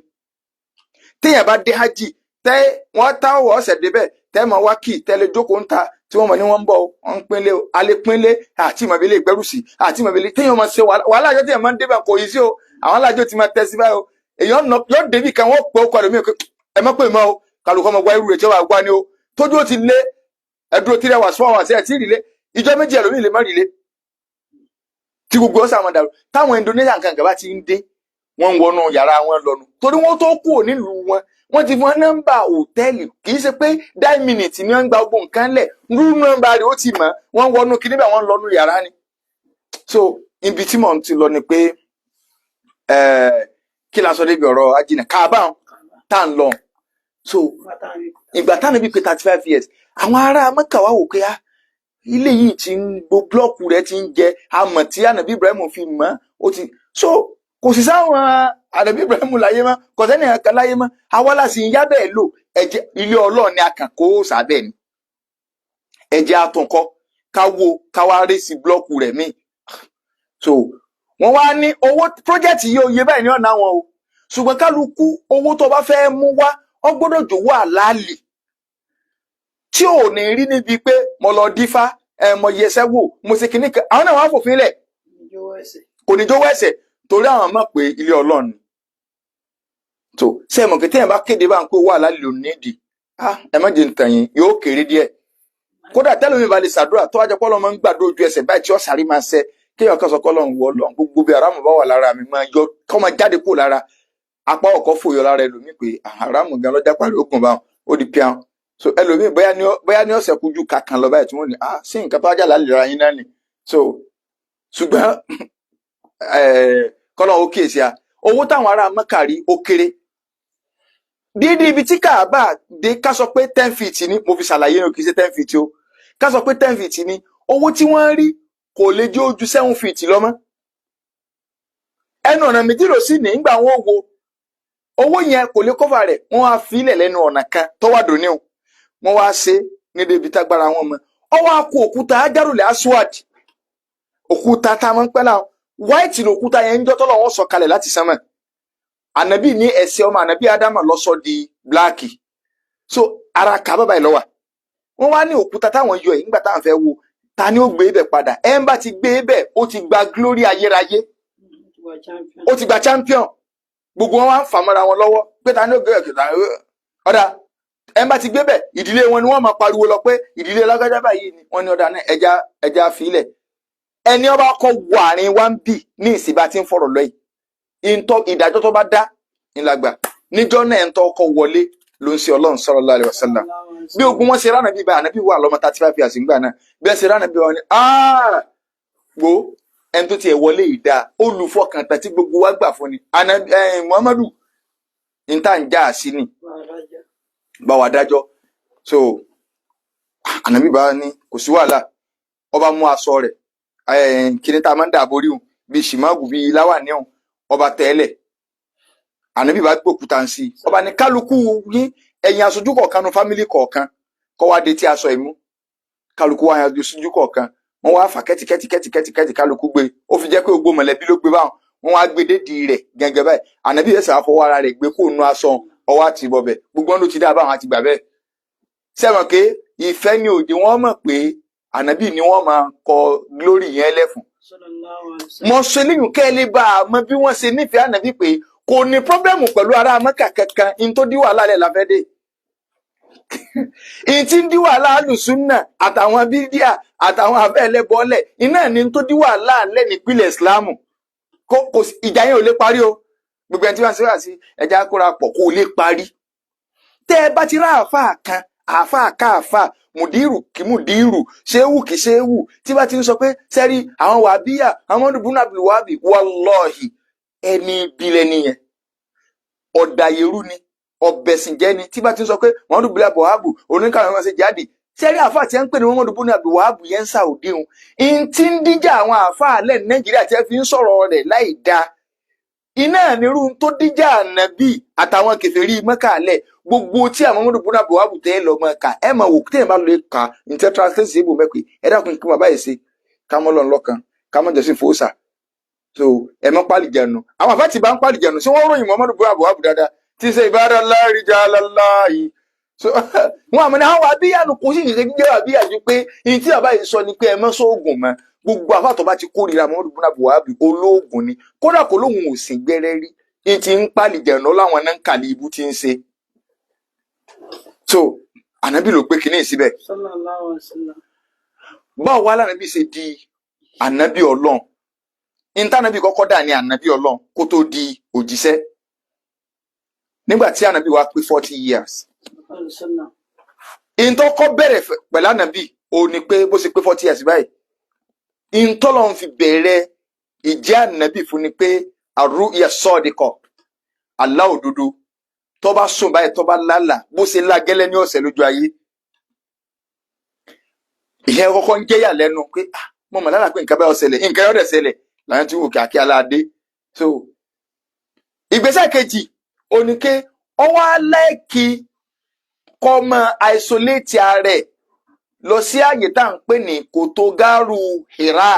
Téèyàn bá dé hajj tẹ́ wọ́n táwọ̀ ọ̀sẹ̀ débẹ̀ tẹ́ mọ̀ wá kì í tẹ́lẹ̀ jókòó ń ta tí wọ́n mọ̀ ní wọ́n ń bọ̀ wọ́n ń pínlẹ̀ o, alẹ́ pínlẹ̀ àti ìmọ̀bílẹ̀ ìgbẹ́rù sí àti ìmọ̀bílẹ̀ téèyàn máa ṣe wàhálà àjọ téèyàn máa ń débẹ̀ kò yí sí o, àwọn alájọ ti máa tẹ́ sí báyìí o, èèyàn yóò débì kan wọ́n pẹ́ ọkọ̀ rẹ̀ mí ẹ mọ́ pé mọ́ o, kálukọ́ mọ́ gbá irú rẹ̀ tí wọ́n wá ní o, tójú ó ti lé ẹdúró 3 hours 4 hours ẹ̀ tí ì rí lé, ìjọ méjì ẹlòmíì lè má rí lé tí gbogbo ọ̀sán àwọn dàrú. Táwọn Indonesia nǹkan gàba ti ń dé wọ́n ń wọnú yàrá wọn lọ́nu torí wọ́n tó kúrò nílùú wọn, wọ́n ti fún nọ́mbà hòtẹ́ẹ̀lì, kì í ṣe pé 9 minutes ni wọ́n gba gbogbo nǹkan lẹ̀, rú nọ́mbà rẹ̀ ó ti mọ̀, wọ́n wọnú kí níbẹ̀ wọ́n lọ́nu yàrá ni. So ibi tí mò ń ti lọ ni pé kí la sọ débi ọ̀rọ̀ ajínà Káàbà tá à ń lọ. So ìgbà táwọn ibi pé 35 years àwọn ará Mẹ́kà wá wò pé ilé yìí ti ń gbó blọọkù rẹ̀ ti ń jẹ amọ̀ tí ànàbí Ibrahim fi mọ́ ó ti, so kò sì sáwọn ànàbí Ibrahim láyé mọ́, kò sẹ́ni ẹ̀kan láyé mọ́, àwa la sì ń yá bẹ́ẹ̀ lò ẹ̀jẹ̀ ilé Ọlọ́run ni a kàn kó sábẹ́ ni ẹ̀jẹ̀ àtúnkọ́ káwá rí sí blọọkù rẹ̀ míì. So wọ́n wá ní owó pírójẹ́tì yìí oyè báyìí ní ọ̀nà wọn o, ṣùgbọ́n kálukú owó tó bá fẹ́ mú wá ọ gbọ́dọ̀ jòwó àlàálì tí ò ní rí níbi pé mo lọ dífá mo yẹsẹ́ wò mo ṣe kìíní kan, àwọn náà wọ́n á fòfin lẹ̀ kò ní jówó ẹ̀ṣẹ̀ torí àwọn mọ̀ pé ilé Ọlọ́run ni. So ṣé ẹ mọ̀ pé téèyàn bá kéde bá ń pé owó àlàálì ló nídìí ẹ má jẹ́ nǹkan yín yóò kéré díẹ̀, kódà tẹ́lómi bá lè ṣàdúrà tó wájú pọ́lọ́ máa ń gbàdúrà ojú ẹsẹ̀ báyìí tí ó sàrí máa ṣẹ kéèyàn kan sọ pé Ọlọ́run wọ Ọlọ́run gbogbo bí aráàmù bá wà lára mi máa yọ kọ́ máa jáde kúrò lára, apá ọkọ̀ fòyọ lára ẹlòmíì pé aráàmù gan lọ́jà pàdé ogun báwọn ó di píàn. So ẹlòmíì bóyá ní ọ̀sẹ̀ kújú kankan lọ báyìí tí wọ́n ní sí nǹkan tó wájà lálẹ́ ra yín náà ni. So ṣùgbọ́n kọ́lọ́ ó kíyèsí owó táwọn ará Mẹ́kà rí ó kéré dídí ibi tí Káàbà dé ká sọ pé 10 feet ni mo fi ṣàlàyé ní o kì í ṣe 10 feet o, ká sọ pé 10 feet ni owó tí wọ́n rí kò lè jẹ́ ojú 7 feet lọ mọ́. Ẹnu ọ̀nà méjì ló sì ní ìgbà wọn wo owó yẹn kò lè kọ́fà rẹ̀, wọ́n á filẹ̀ lẹ́nu ọ̀nà kan tó wà dòní o, wọ́n wá ṣe níbi ibi tágbára wọn mọ́, ọ wá kó òkúta Hajarul Aswad, òkúta tá a máa ń pẹ́ láwọn white lòkúta yẹn ń jọ́ tọ́lọ́ wọn sọ kalẹ̀ láti sánmọ̀, ànàbí ní ẹsẹ̀ ọmọ ànàbí Ádámà ló sọ di bláàkì. So ara Káàbà báyìí ló wà, wọ́n wá ní òkúta táwọn yọ yìí nígbà táwọn fẹ́ wo ta ni ó gbé ibẹ̀ padà, ẹ̀ ń bá ti gbé ibẹ̀ ó ti gba glory ayérayé, ó ti gba champion, gbogbo wọn wá ń fà mọ́ra wọn lọ́wọ́ pé ta ni ó gbé ẹ̀kẹta ọ̀dà ẹ̀ ń bá ti gbé bẹ̀ ìdílé wọn ni wọ́n máa pariwo lọ pé ìdílé lágbájá báyìí ni wọ́n ní ọ̀dà náà ẹja fílẹ̀, ẹni ọba kọ wọ àárín wa ń bì ní ìsìn bá ti ń fọ̀rọ̀ lọ yìí ìdájọ́ tó bá dá ńlágbà níjọ́ náà ń tọ́ ọkọ̀ wọlé ló ń ṣe Ọlọ́run sallallahu alaihi wasallam bí ogun wọn ṣe ránà bí báyìí ànábì wà lọ́mọ 35 years ńgbà náà bí ẹ ṣe ránà bí wọn ni wo ẹni tó tiẹ̀ wọlé yìí dáa olùfọkàntà tí gbogbo wa gbà fún ni Muhammadu ní tá à ń já sí ni bá wa dájọ́. So ànábì bá ní kò sí wàhálà, ọba mú aṣọ rẹ̀ kíní tá a máa ń dààbò rí òun bíi ṣìmáàgù bíi láwàní òun ọba tẹ́lẹ̀, ànábì bá gbòkúta ń sí ọba ní kálukú yín ẹ̀yin aṣojú kọ̀ọ̀kan nu fámílì kọ̀ọ̀kan kọ́ wá dé tí aṣọ ìmú, kálukú wá yan aṣojú kọ̀ọ̀kan wọ́n wá fà kẹ́tìkẹ́tì kálukú gbé, ó fi jẹ́ pé gbogbo mọ̀lẹ́bí ló gbé báwọn, wọ́n wá gbé dédìí rẹ̀ gẹ́gẹ́ báyìí, ànábì yẹn sàá fọwọ́ ara rẹ̀ gbé kó nu aṣọ ọwọ́ àti ìbọ̀bẹ̀ gbogbo wọn ló ti dá báwọn àti gbà bẹ́ẹ̀. Sẹ́wọ̀n pé ìfẹ́ ni òde wọ́n mọ̀ pé ànábì ni wọ́n máa kọ glory yẹn lẹ́fun. Mo ṣe léyìn kẹ́ ẹ lè bá a mọ bí wọ́n ṣe nífẹ̀ẹ́ ànábì pé kò ní pọ́blẹ́mù pẹ̀lú ará Mẹ́kà kankan in tó dí wàhálà rẹ̀ láfẹ́ dé. In tí ń dí wàhálà alùsùnà àtàwọn bídíà àtàwọn abẹ́ẹ̀lẹ́bọ́ọ̀lẹ̀ iná ní tó dí wàhálà lẹ́ nípìnlẹ̀ Ìsìlámù. Ìjà yẹn ò lè parí o, gbogbo ẹni tí wọ́n ṣe wà sí ẹja kóra pọ̀ kò lè parí. Tẹ́ ẹ bá ti rá àáfàá kan àáfàá káàfàá mùdírù kí mùdírù ṣéwù kí ṣéwù tí bá ti ń sọ pé sẹ́rí àwọn wàbíyà àwọn ọdún Abdul Wahab wallahi ẹni ìbílẹ̀ nìyẹn, ọ̀dàyẹrú ni ọ̀bẹ̀sìnjẹ́ ni tí bá ti ń sọ pé Muhammadu Abdul Wahab oníkàwọn ọmọ ṣe jáde sẹ́rí àáfàá tí ń pè ní Muhammadu Abdul Wahab yẹn ń sàòdì hun in tí ń díjà àwọn àáfàá alẹ́ Nàìjíríà tí ẹ fi ń sọ̀rọ̀ rẹ̀ láì dáa iná nírú tó díjà ànábì àtàwọn kèfèrí Mẹ́kà lẹ̀ gbogbo tí àwọn ọmọdé bùnà bò wà bùtẹ́ lọ mọ́ ká ẹ máa wò téèyàn bá lè kà ǹtẹ́ translate sí ibò mẹ́pẹ́ ẹ dákun kí wọ́n báyìí ṣe ká mọ́ lọ́n lọ́kan ká mọ́ jẹ́sìn fòósà so ẹ mọ́ pàlìjẹ̀nu àwọn àfẹ́ tí bá ń pàlìjẹ̀nu sí wọ́n ròyìn Muhammadu bùnà bò wà bù dáadáa tí ṣe ibadallahi rijalallahi so wọn àmọ́ ní àwọn abíyànù kò sí ìṣe jíjẹ́ àbíyànjú pé ìyìn tí bàbá yìí sọ ni pé ẹ mọ́ sóògùn mọ́ gbogbo àfàtọ́ bá ti kórìíra Muhammadu bùnà bò wà bù olóògùn ni kódà kò lóhun ò sìn gbẹ́rẹ́ rí ìyìn tí ń pàlìjẹ̀nu láwọn náà ń kàlí ibú tí ń ṣe so ànábì ló gbé kinní síbẹ̀ sallallahu alaihi wasallam. báwo wá lànàbì ṣe di ànábì Ọlọ́run ìntànàbì kọ́kọ́ dà ní ànábì Ọlọ́run kó tó di òjíṣẹ́ nígbà tí ànábì wá pé 40 years ìntọ́kọ́ bẹ̀rẹ̀ pẹ̀lú ànábì ó ní pé bó ṣe pé 40 years báyìí ìntọ́lọ́run fi bẹ̀rẹ̀ ìjẹ́ ànábì fún ni pé àrùyà sọ́ọ̀dìkọ̀ Allah òdodo tó bá sùn báyìí tó bá lálà bó ṣe lágẹ́lẹ́ ní ọ̀sẹ̀ lójú ayé ìyẹn kọ́kọ́ ń jẹ́yà lẹ́nu pé mo mọ̀ lálà pé nǹkan bá ọ̀sẹ̀lẹ̀ nǹkan yọ̀dẹ̀ ṣẹlẹ̀ láyé tí wò kí aláàdé so ìgbésẹ̀ kejì ó ní pé ọwọ́ aláìkí kọ́ mọ isolate ààrẹ lọ sí àyè tá à ń pè ní kòtò gáàrú Hira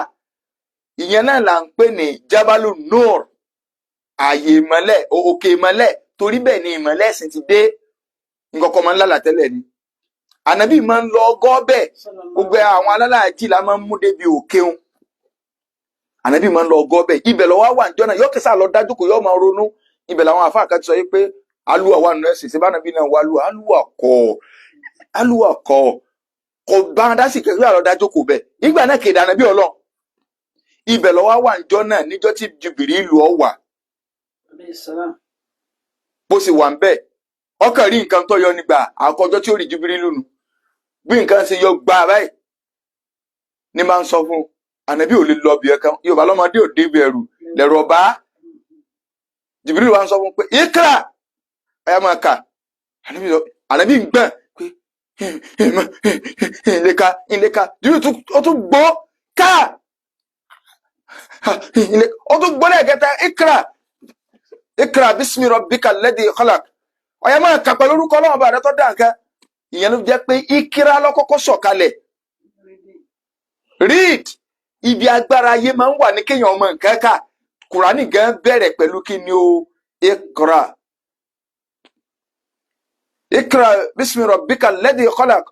ìyẹn náà là ń pè ní Jabalu Nur ààyè ìmọ́lẹ̀ òkè ìmọ́lẹ̀ torí bẹ́ẹ̀ ni ìmọ́lẹ̀ ẹ̀sìn ti dé nǹkan kan máa ń lálà tẹ́lẹ̀ ni ànábì máa ń lọ ọgọ́ bẹ́ẹ̀ gbogbo àwọn alálàájì la máa ń mú débi òkèun ànábì máa ń lọ ọgọ́ bẹ́ẹ̀ ibẹ̀ lọ́wọ́ wà níjọ́ náà yọ́kẹ́sà lọ dájú kò yọ́ máa ronú ibẹ̀ làwọn àfáà kan ti sọ yìí pé alúwà wà nínú ẹ̀sìn síbá ànábì náà wà alúwà kọ̀ bá wọn dá sí kẹ́kẹ́ àlọ́ dájú kò bẹ́ẹ̀ ìgbà náà kéde ànábì Ọlọ́run ibẹ̀ lọ́wọ́ wà níjọ́ náà níjọ́ tí Jibrilu ó wá bó ṣe wà ń bẹ́ẹ̀ ọkàn rí nǹkan tó yọ nígbà àkọjọ́ tí ó rí Jibrilu nù bí nǹkan ṣe yọ gbà báyìí ní máa ń sọ fún ànábì ò lè lọ bí ẹ̀kan Yorùbá lọ́mọdé ò débi ẹ̀rù lẹ̀rù ọba Jibrilu wa ń sọ fún pé Ikra ẹ̀yà máa kà ànábì ń gbọ̀n pé ìlẹ́ka Jibrilu ó tún gbọ́ ká ó tún gbọ́ lẹ́ẹ̀kẹta Ikra bismi rabbika alladhi khalaq ọ̀yà máa kà pẹ̀lú orúkọ Ọlọ́run bá rẹ tó dá nǹkan ìyẹn ló jẹ́ pé Ikra lọ́kọ́kọ́ sọ̀kalẹ̀ read ibi agbára ayé máa ń wà ní kéèyàn ọmọ nǹkan kà Kùránì gan bẹ̀rẹ̀ pẹ̀lú kí ni o Ikra bismi rabbika alladhi khalaq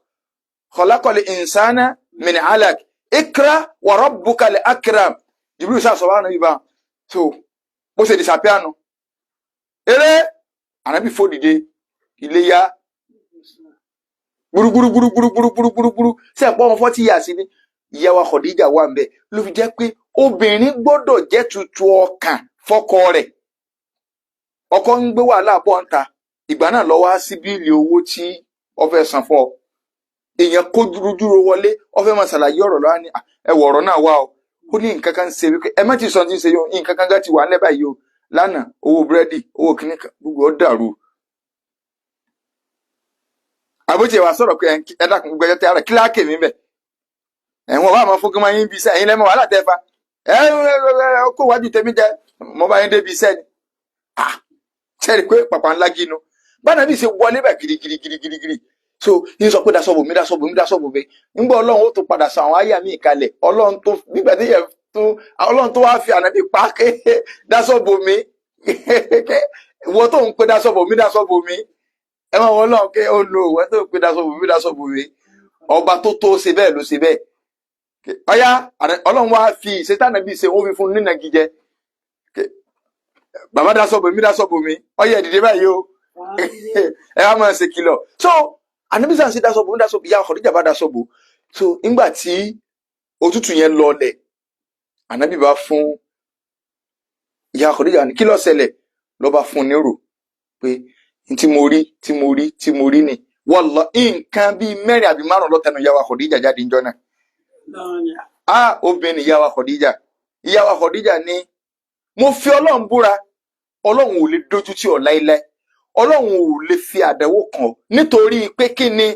khalaqal insana min alaq Ikra wa rabbukal akram Jibril sọ wá níbi bá so bó ṣe disappear nu eré ànábì fòdìde Iléyá gbúrúgbúrúgbúrúgbúrúgbúrúgbúrú ṣe pọ́ ọmọ 40 years ni ìyá wa Khadija wà ń bẹ ló fi jẹ́ pé obìnrin gbọ́dọ̀ jẹ́ tutù ọkàn fọ́kọ rẹ̀ ọkọ ń gbé wàhálà bọ́ ń ta ìgbà náà lọ wá sí bíìlì owó tí ó fẹ́ san fún ọ èèyàn kó dúró wọlé ó fẹ́ máa ṣàlàyé ọ̀rọ̀ lọ́wọ́ ní ẹwọ ọ̀rọ̀ náà wá o ó ní nǹkan kan ṣe wípé ẹ má ti sọ ti ṣe yóò nǹkan kan gá ti wà ń lẹ́ báyìí o lánàá owó búrẹ́dì owó kìnnìkan gbogbo ó dàrú àbótiẹ̀ wá sọ̀rọ̀ pé ẹ̀dá kan gbẹ̀jẹ̀ tẹ́ ara kíláàkì mi bẹ̀ ẹ̀wọ̀n wà máa fún yín bí iṣẹ́ ẹ̀yin lẹ́mọ̀ wàhálà tẹ́ fa kó wájú tèmi jẹ mo bá yín débi iṣẹ́ ni ṣẹ́ẹ̀rì pé pàpà ńlá gínú báná bí ṣe wọlé bẹ̀ girigirigirigiri so yín sọ pé dasọ́bò mi ńgbọ́ Ọlọ́run ó tó padà sọ àwọn àyà mi ìkalẹ̀ Ọlọ́run tó nígbà tí yẹ tó Ọlọ́run tó wá fi ànábì pa ké dasọ́bò mi ìwọ tó ń pe dasọ́bò mi ẹ máa wọ́n náà ké ó lo ìwọ tó ń pe dasọ́bò mi ọba tó ṣe bẹ́ẹ̀ ló ṣe bẹ́ẹ̀ ọyá Ọlọ́run wá fi ìṣẹ́tànàbí ṣe ó fi fún nínà gíjẹ bàbá dasọ́bò mi ọyá ìdìde báyìí o ẹ wá máa ṣe kìlọ̀ so ànábì sàn sí dasọ́bò ìyá Khadija bá dasọ́bò so nígbà tí òtútù yẹn lọlẹ̀ ànábì bá fún ìyá Khadija ní kí ló ṣẹlẹ̀ ló bá fún nírò pé tí mo rí ni wallahi nǹkan bíi 4 àbí 5 ló tẹnu ìyá wa Khadija jáde níjọ́ náà obìnrin ìyá wa Khadija ní mo fi Ọlọ́run búra Ọlọ́run ò lè dójú tì ọ́ láíláí Ọlọ́run ò lè fi àdánwò kàn nítorí pé kí ni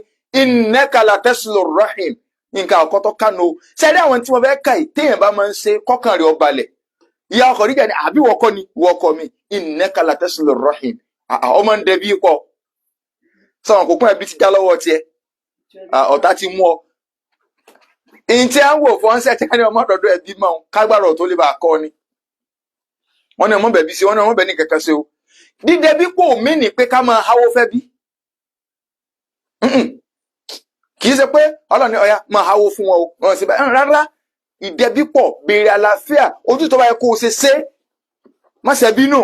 innaka latasilu rahim nǹkan àkọ́tọ́ kánú sẹ́rí àwọn tí wọ́n fẹ́ kà téèyàn bá máa ń ṣe kọ́kàn rẹ̀ ó balẹ̀ ìyá Khadija ní àbí wọ́kọ́ ni wọ́kọ́ mi innaka latasilu rahim ọmọ ń dẹbi pọ̀ sọ̀rọ̀ kò pọ́n ẹbí ti já lọ́wọ́ tiẹ̀ ọ̀tá ti mú ọ. ìntí à ń wò fún ọ́nṣẹ́ tí wọ́n ní ọmọ dọ̀dọ̀ ẹbí mọ́ kágbára tó lè bá a kọ́ ni wọ́n ní ọmọ bẹ̀bí sí wọ́n ní ọmọ bẹ̀ ní kẹ̀kẹ́ sí o. dídẹbí pò mí ní pé ká máa háwó fẹ́ bí kì í ṣe pé ọlọ́ni ọ̀ya máa háwó fún wọn o wọ́n sì bẹ́ẹ̀ rárá. ìdẹbí pọ̀ béèrè àlàáfíà ojú tó bá yẹ kó o ṣe má ṣe bínú.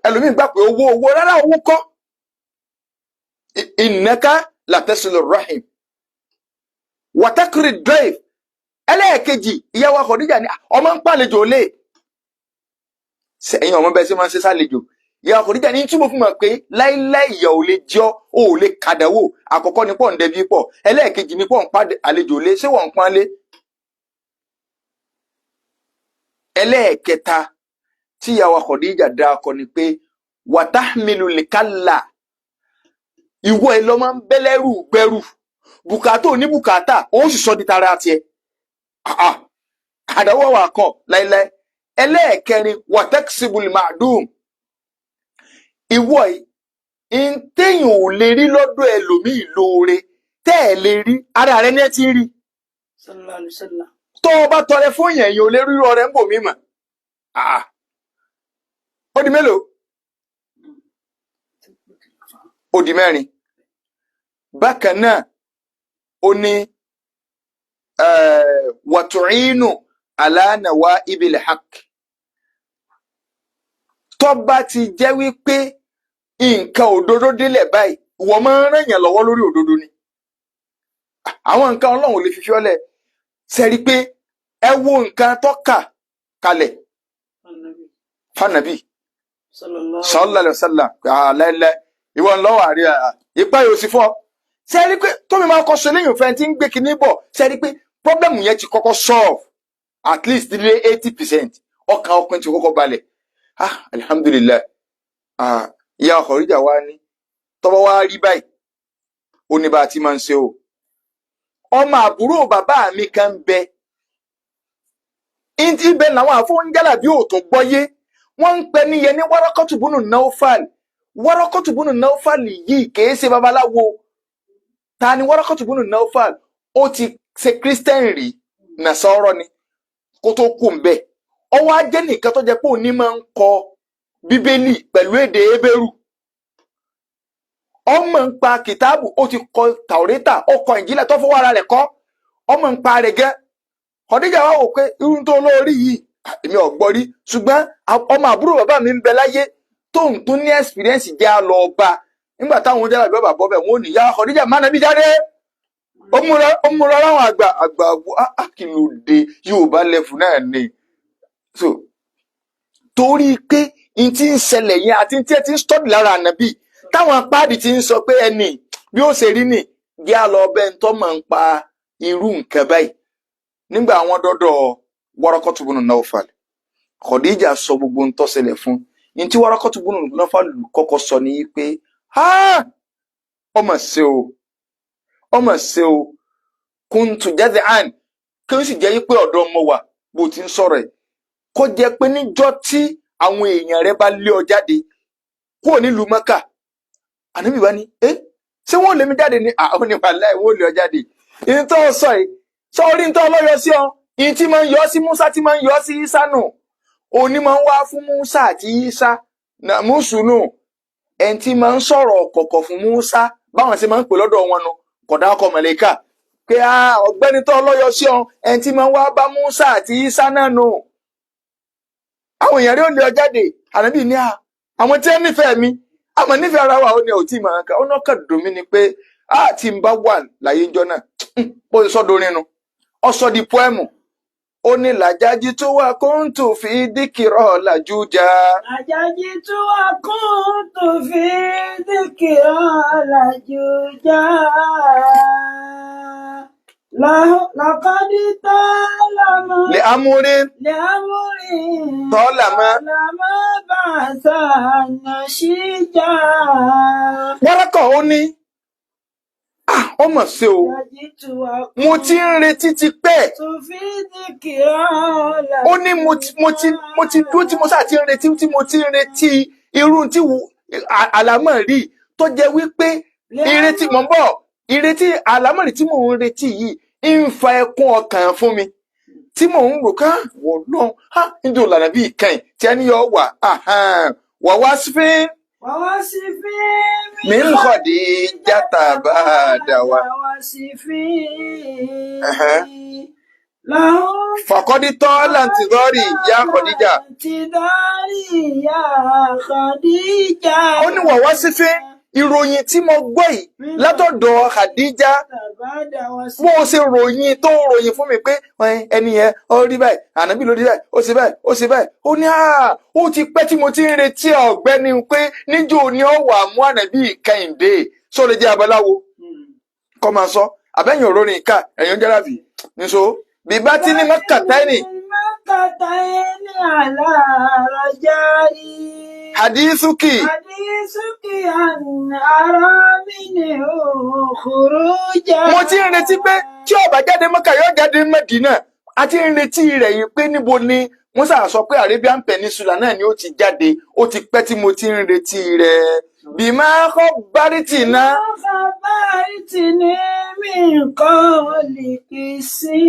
ẹlòmíín gbà pé owó rárá owó kọ́. innaka latasilu rahim watakiri drive ẹlẹ́ẹ̀kejì ìyàwó Khadija ní ọmọ ń pàlejò lé ẹ̀yin ọmọ bẹ́ẹ̀ sí máa ń ṣe sálejò. ìyàwó Khadija ní túbọ̀ fún mi pé láíláí ìyà ò lè jọ́ ò lè kàdáwò àkọ́kọ́ ní pọ̀ ń dẹbí pọ̀ ẹlẹ́ẹ̀kejì ní pọ̀ ń pa àlejò lé ṣé wọ́n ń pọ́n lé. ẹlẹ́ẹ̀kẹta tí ìyàwó Khadija dá akọ ni pé wàtáhìmìlù lìkàlà ìwọ ẹ lọ máa ń bẹ́lẹ́rù gbẹ́rù bùkátà ò ní bùkátà ó sì sọ di tara tiẹ̀ àdáwọ̀ wà kàn láíláí. ẹlẹ́ẹ̀kẹrin wàtẹ́kìsìbùlì màdùm ìwọ yìí ń téèyàn ò lè rí lọ́dọ̀ ẹlòmíì lóore tẹ́ ẹ̀ lè rí ara rẹ ní ẹ ti ń rí. tó o bá tọrẹ fún èèyàn ò lè rí ọrẹ ń bò mí mọ̀ ó di mélòó ó di mẹ́rin. bákan náà ó ní wàtúrínù aláàánáwá ibil haq tó bá ti jẹ́ wípé nǹkan òdodo délẹ̀ báyìí wọ́n máa ń ràn yàn lọ́wọ́ lórí òdodo ni. àwọn nǹkan ọlọ́run ò lè fi fiọ́lẹ̀ sẹ́rí pé ẹ wo nǹkan tó kà kalẹ̀ fanabi sallallahu alaihi wasallam àlẹ́lẹ́ ìwọ ńlọ́wọ́ àrí ipa yóò sì fọ́. sẹ́rí pé tómi máa kọ́ sọ lẹ́yìn òfin tí ń gbé kinní bọ̀ sẹ́rí pé pọ́blẹ́mù yẹn ti kọ́kọ́ solve at least lé 80% ọkàn ọkùnrin ti kọ́kọ́ balẹ̀. Alhamdulillah. Ìyá Khadija wa ní tọ́wọ́ wá rí báyìí ó ní bá a ti máa ń ṣe o. ọmọ àbúrò bàbá mi kan ń bẹ ìdí ibẹ̀ làwọn àfọwọ́njálà bí òótọ́ gbọ́yé wọ́n ń pẹ níyẹn ní Warakatu bunu Naufal. Warakatu bunu Naufal yìí kìí ṣe babaláwo. Ta ni Warakatu bunu Naufal? ó ti ṣe Christian rí Nasara ni kó tó kú ń bẹ. ọwọ́ ajẹ́ nìkan tó jẹ́ pé òní máa ń kọ bíbélì pẹ̀lú èdè Hébérù. ọmọ ń pa kìtáàbù ó ti kọ Tàórátà ó kọ Ìnjílà tó fọwọ́ ara rẹ̀ kọ́ ọmọ ń pa rẹ̀ gẹ́. Khadija wá wò pé irun tó lórí yìí èmi ò gbọ́ rí ṣùgbọ́n ọmọ àbúrò bàbá mi ń bẹ láyé tóun tún ní experience jẹ́ á lọ ọba nígbà táwọn oúnjẹ àbí bàbá bọ́ bẹ̀ wọ́n ò ní yá Khadija má nàbí jáde ó múra láwọn àgbà kí ló dé Yorùbá lẹ́fù náà ni. So torí pé n ti ń ṣẹlẹ̀ yẹn àti tí ẹ ti ń study lára ànábì táwọn apáàdì ti ń sọ pé ẹnì bí ó ṣe rí nì jẹ́ á lọ ọbẹ̀ ń tọ́ máa ń pa irú nǹkan báyìí. nígbà àwọn dọ́dọ̀ Warakatu bunu Naufal Khadija sọ gbogbo ń tó ṣẹlẹ̀ fún ní tí Warakatu bunu Naufal kọ́kọ́ sọ ní pé ọmọ ṣe o kuntu jad'an kí ó sì jẹ́ pé ọ̀dọ́ ọmọ wa bó ti ń sọ̀rọ̀ ẹ̀ kó jẹ́ pé níjọ́ tí àwọn èèyàn rẹ bá lé ọ jáde kúrò nílùú Mẹ́kà ànábì bá ní ṣé wọ́n lé mi jáde ní àwọn ní wàláhì wọ́n lé ọ jáde. ìyẹn tó sọ yìí sọ orí ń tọ́ ọlọ́yọ sí ọ ìyẹn tí máa ń yọ sí Musa tí máa ń yọ sí Isa nù òní máa ń wá fún Musa àti Isa mùsùlùmù ẹni tí máa ń sọ̀rọ̀ kọ̀kọ̀ fún Musa báwọn ṣe máa ń pè lọ́dọ̀ wọn nu kọ̀dá ọkọ̀ mọ̀lẹ́kà pé ọ̀gbẹ́ni tó ọlọ́yọ sí ọ ẹni tí máa ń wá bá Musa àti Isa náà nù. àwọn èèyàn rí ó lé ọ jáde ànábì ní àwọn tí wọ́n nífẹ̀ẹ́ mi àmọ́ nífẹ̀ẹ́ ara wa ó ní òtí màá ká ó náà kàn dùn mí ni pé tí n bá wà láyé ńjọ́ náà bó ṣe sọ́dọ̀ nínú ọ̀sọ́ di poẹ́mù ó ní làjájí tó wà kóńtò fi díkìrọ̀ làjújà. làjájí tó wà kóńtò fi díkìrọ̀ làjújà. لقد طالما طالما بعث النشيجا. Wárákà ó ní ọmọ ṣe o mo ti ń retí ti pẹ́. Ó ní mo ti dúró tí mo sáà ti ń retí tí mo ti ń retí irú tí àlámọ̀rí tó jẹ́ wípé ìrètí mọ̀ ń bọ̀ ìrètí àlámọ̀rí tí mò ń retí yìí ń fa ẹkún ọkàn fún mi tí mò ń rò ká wọ̀ náà níjọ́ lànà bíi ìkẹyìn tí ẹni yọ wà wà sí fín. من خديجة بعد فقد طال انتظاري يا خديجة. Ó ní wà wá sí fín ìròyìn tí mo gbọ́ yìí látọ̀dọ̀ Khadija bó o ṣe ròyìn tó ròyìn fún mi pé ẹni yẹn ó rí báyìí ànábì ló rí báyìí ó ṣe báyìí ó ṣe báyìí ó ní ó ti pẹ́ tí mo ti ń retí ọ̀gbẹ́ni pé níjó ni ó wà mú ànábì Kẹ́hìndé sọ lè jẹ́ abaláwo kọ́ máa sọ àbẹ́yìn òrórin ìka ẹ̀yìn oúnjẹ lábì níṣó bíbá tí ní mọ́kàtáìnì hadithuki an aramini khuruja. Mo ti ń retí pé tí ó bá jáde Mẹ́kà yóò jáde Mẹ́dínà àti ń retí rẹ̀ yìí pé níbo ni wọ́n sà sọ pé Arabian Peninsula náà ni ó ti jáde ó ti pẹ́ tí mo ti ń retí rẹ̀ bí máa kọ́ bárìtì náà. bárìtì ní mi nǹkan lè pè sí.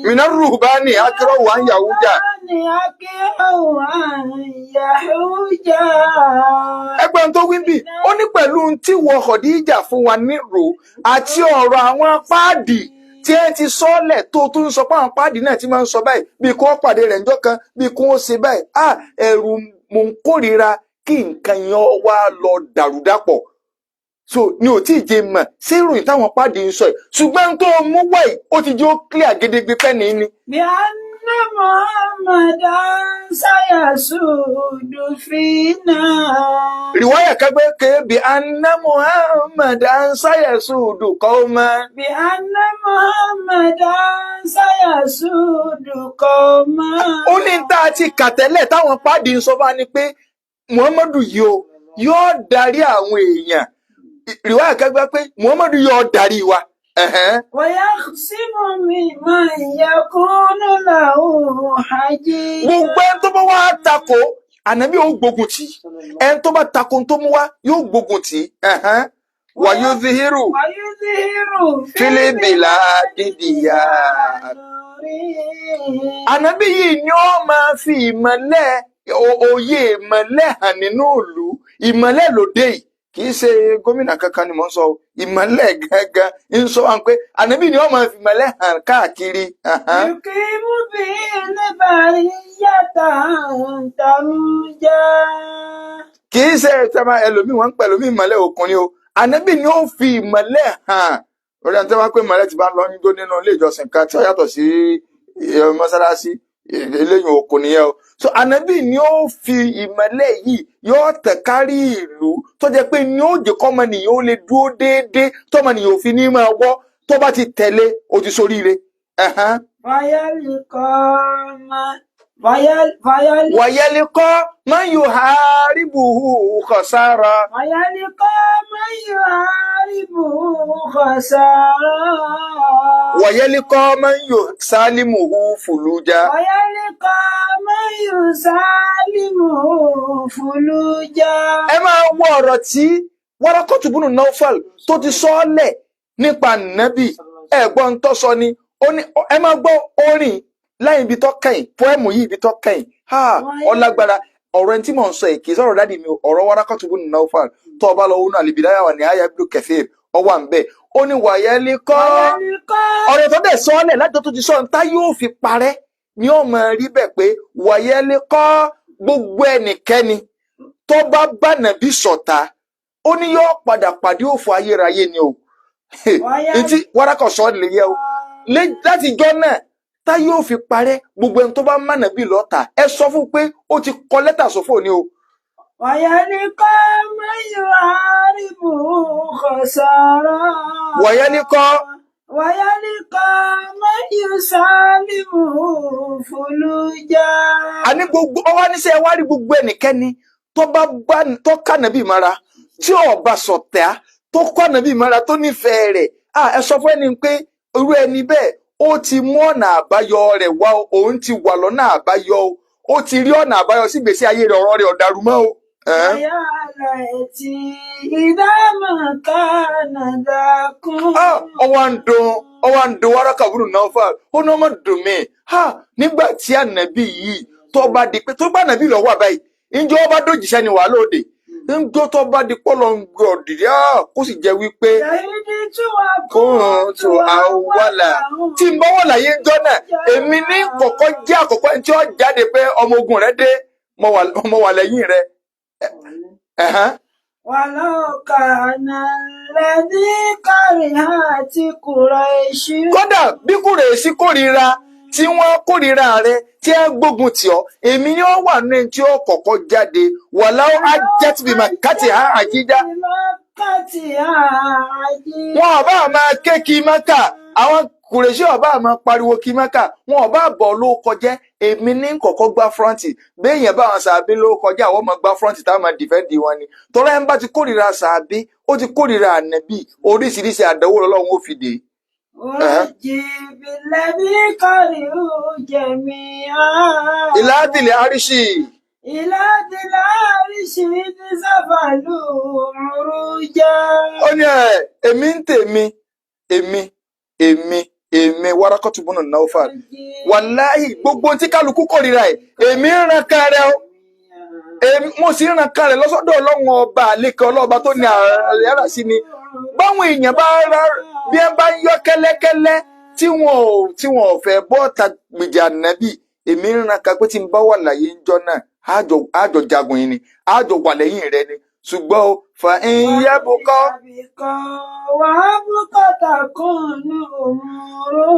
Mina ruhbani akérò wà ń Yahuda. Ẹgbẹ́ tó wí bì ó ní pẹ̀lú tí wọ́n Khadija fún wa nírò àti ọ̀rọ̀ àwọn páàdì tí ẹ ti sọ́lẹ̀ tó tún sọ pé àwọn páàdì náà ti máa ń sọ báyìí bí kò pàdé rẹ̀ ńjọ́ kan bí kò ó ṣe báyìí ẹ̀rù mò ń kórìíra kí nǹkan yẹn wá lọ dàrúdàpọ̀ so ni ò tí ì jẹ mọ̀ sí ìròyìn táwọn páàdì ń sọ yìí ṣùgbọ́n tó mú wáyìí ó ti jẹ́ ó clear gédégbé fẹ́ ní ní. bí anna Muhammadan sayasudu fina. Riwaya kagbe ke bi anna Muhammadan sayasudu qauma. Bi anna Muhammadan sayasudu qauma. Ó ní tá a ti kà tẹ́lẹ̀ táwọn páàdì ń sọ bá ní pé Muhammadu yìí o yóò darí àwọn èèyàn. Riwaya kagbe pé Muhammadu yóò darí wa. Wa yakhsimu mimman yakunu lahu haji. Gbogbo ẹni tó bá wá takò ànábì ó gbógun tì ẹni tó bá takò tó mú wá yóò gbógun tì wa yudhihiru fil biladi diyar. Ànábì yìí ni ó máa fi ìmọ́lẹ̀ òye ìmọ́lẹ̀ hàn nínú ìlú ìmọ́lẹ̀ lóde yìí kì í ṣe gómìnà kankan ni mo ń sọ ìmọ́lẹ̀ gángan ń sọ wọn pé ànábì ni ó máa fi ìmọ́lẹ̀ hàn káàkiri. Yuqimu bil bariyata tamuja. Kì í ṣe ìtẹ́mà ẹlòmíì wọ́n ń pẹ̀lú mi ìmọ́lẹ̀ ọkùnrin o ànábì ni ó fi ìmọ́lẹ̀ hàn orí àti wọ́n pé ìmọ́lẹ̀ ti bá ń lọ yín tó nínú ilé ìjọsìn kan tí ó yàtọ̀ sí mọ́sálásí eléyìn òkú nìyẹn o so ànábì ni ó fi ìmọ́lẹ̀ yìí yóò tẹ̀ kárí ìlú tó jẹ́ pé ní ó jẹ́ kọ́mọnìyàn ó lè dúró déédéé tọ́mọnìyàn ò fi ní máa wọ́ tó bá ti tẹ̀lé ó ti soríire. Wàyẹ̀lìkọ́ man yuharibuhu khasara. Wàyẹ̀lìkọ́ man yuharibuhu khasara. Wàyẹ̀lìkọ́ man yusalimuhu fuluja. Wàyẹ̀lìkọ́ man yusalimuhu fuluja. Ẹ máa wọ ọ̀rọ̀ tí Warakatu bunu Naufal tó ti sọ́ọ́lẹ̀ nípa Nábì ẹ̀gbọ́n tó sọ ni ẹ máa gbọ́ orin láyìn ibi tó kẹ́yìn pọ́ẹ̀mù yìí ibi tó kẹ́yìn ọlágbára ọ̀rọ̀ ẹni tí mò ń sọ èkì sọ̀rọ̀ dáàdì mi ọ̀rọ̀ Warakatu bunu Naufal tó ọba lọ wọnú al-Bidaya wa Nihaya Ibn Kathir ọwọ́ à ń bẹ̀ ó ní wàyẹ̀lìkọ́ ọ̀rọ̀ tó dẹ̀ sọ́ọ́lẹ̀ láti tó ti sọ́ọ́ ta yóò fi parẹ́ ni ó máa rí bẹ́ẹ̀ pé wàyẹ̀lìkọ́ gbogbo ẹnikẹ́ni tó bá bá Nábì ṣọ̀tá ó ní yóò padà pàdé òfò ayérayé ni o ntí Wárákà sọ lè yẹ o láti jọ náà tá yóò fi parẹ́ gbogbo ẹni tó bá má Nábì lọ́tà ẹ sọ fún pé ó ti kọ lẹ́tà sófò ni o. Wàyẹ̀lìkọ́ man yuharibuhu khasara. Wàyẹ̀lìkọ́ man yusalimuhu fuluja. Àní gbogbo ọwọ́ níṣẹ́ wá rí gbogbo ẹnikẹ́ni tó ká Nábì mara tí ó bá ṣọ̀tá tó kọ́ ànábì mọ́ra tó nífẹ̀ẹ́ rẹ̀ ẹ sọ fún ẹni pé irú ẹni bẹ́ẹ̀ ó ti mú ọ̀nà àbáyọ rẹ̀ wá òun ti wà lọ́nà àbáyọ ó ti rí ọ̀nà àbáyọ sí ìgbésí ayé rẹ̀ ọ̀rọ̀ rẹ̀ ọ̀dàrú mọ́ o. Àyà àlàyé ìdámọ̀ kánàdàkùn. ọwọ́ ń dun Waraka ibn Nawfal ó ní ọmọ dùn mí nígbà tí ànábì yìí tó bá di pé tó bá ànábì lọ wà báyìí ǹjẹ́ ọba dòjìṣẹ́ ni wà lóde ǹjọ́ tó bá di pọ́lọ́ ń gbé ọ̀dìrí kó sì jẹ́ wípé kóhun tó àwọ̀là tí ń bá wọ̀ láyé ńjọ́ náà èmi ní kọ̀kọ́ jẹ́ àkọ́kọ́ ẹni tí ó jáde pé ọmọ ogun rẹ dé mo wà lẹ́yìn rẹ. Walau kana alladhi karihati Quraishi. Kódà bí Kùrẹ́ṣì kórìíra tí wọ́n kórìíra rẹ tí ẹ gbógun tì ọ́ èmi ni ó wà ní tí ó kọ́kọ́ jáde walau ajẹ́tìbí màkàtì àjíjá. Wọn ọba máa ké kí Mákà àwọn Kùrẹ́ṣì ọba máa pariwo kí Mákà wọn ọba bọ̀ ló kọjá èmi ní kọ́kọ́ gbá fúrọ́ǹtì béèyàn bá wọn sàbí ló kọjá àwọn ọmọ gbá fúrọ́ǹtì táwọn máa dìfẹ́ǹdì wọn ni tọ́lá ẹ̀ ń bá ti kórìíra sàbí ó ti kórìíra ànábì oríṣiríṣi àdánwò lọ́wọ́ ó fi dé. Ìlàdìlẹ̀ àríṣì. Ìlàdìlẹ̀ àríṣì ní sábàlú òrùjà. Ó ní èmi ń tèmi èmi Waraka ibn Nawfal wàláhì gbogbo tí kálukú kórìíra ẹ̀ èmi ń ran kan rẹ o mo sì ń ran kan rẹ lọ́sọ́dọ̀ Ọlọ́run ọba àlékè ọlọ́ọba tó ní àrà sí ni báwọn èèyàn bá bí ẹ bá ń yọ kẹ́lẹ́kẹ́lẹ́ tí wọn ò fẹ́ bọ́ọ̀tà gbìjà nàbì èmi ń ran kan pé tí n bá wà láyé ńjọ́ náà àjọ jagun yìí ni àjọ wà lẹ́yìn rẹ ni ṣùgbọ́n o fa ìyá bukọ́.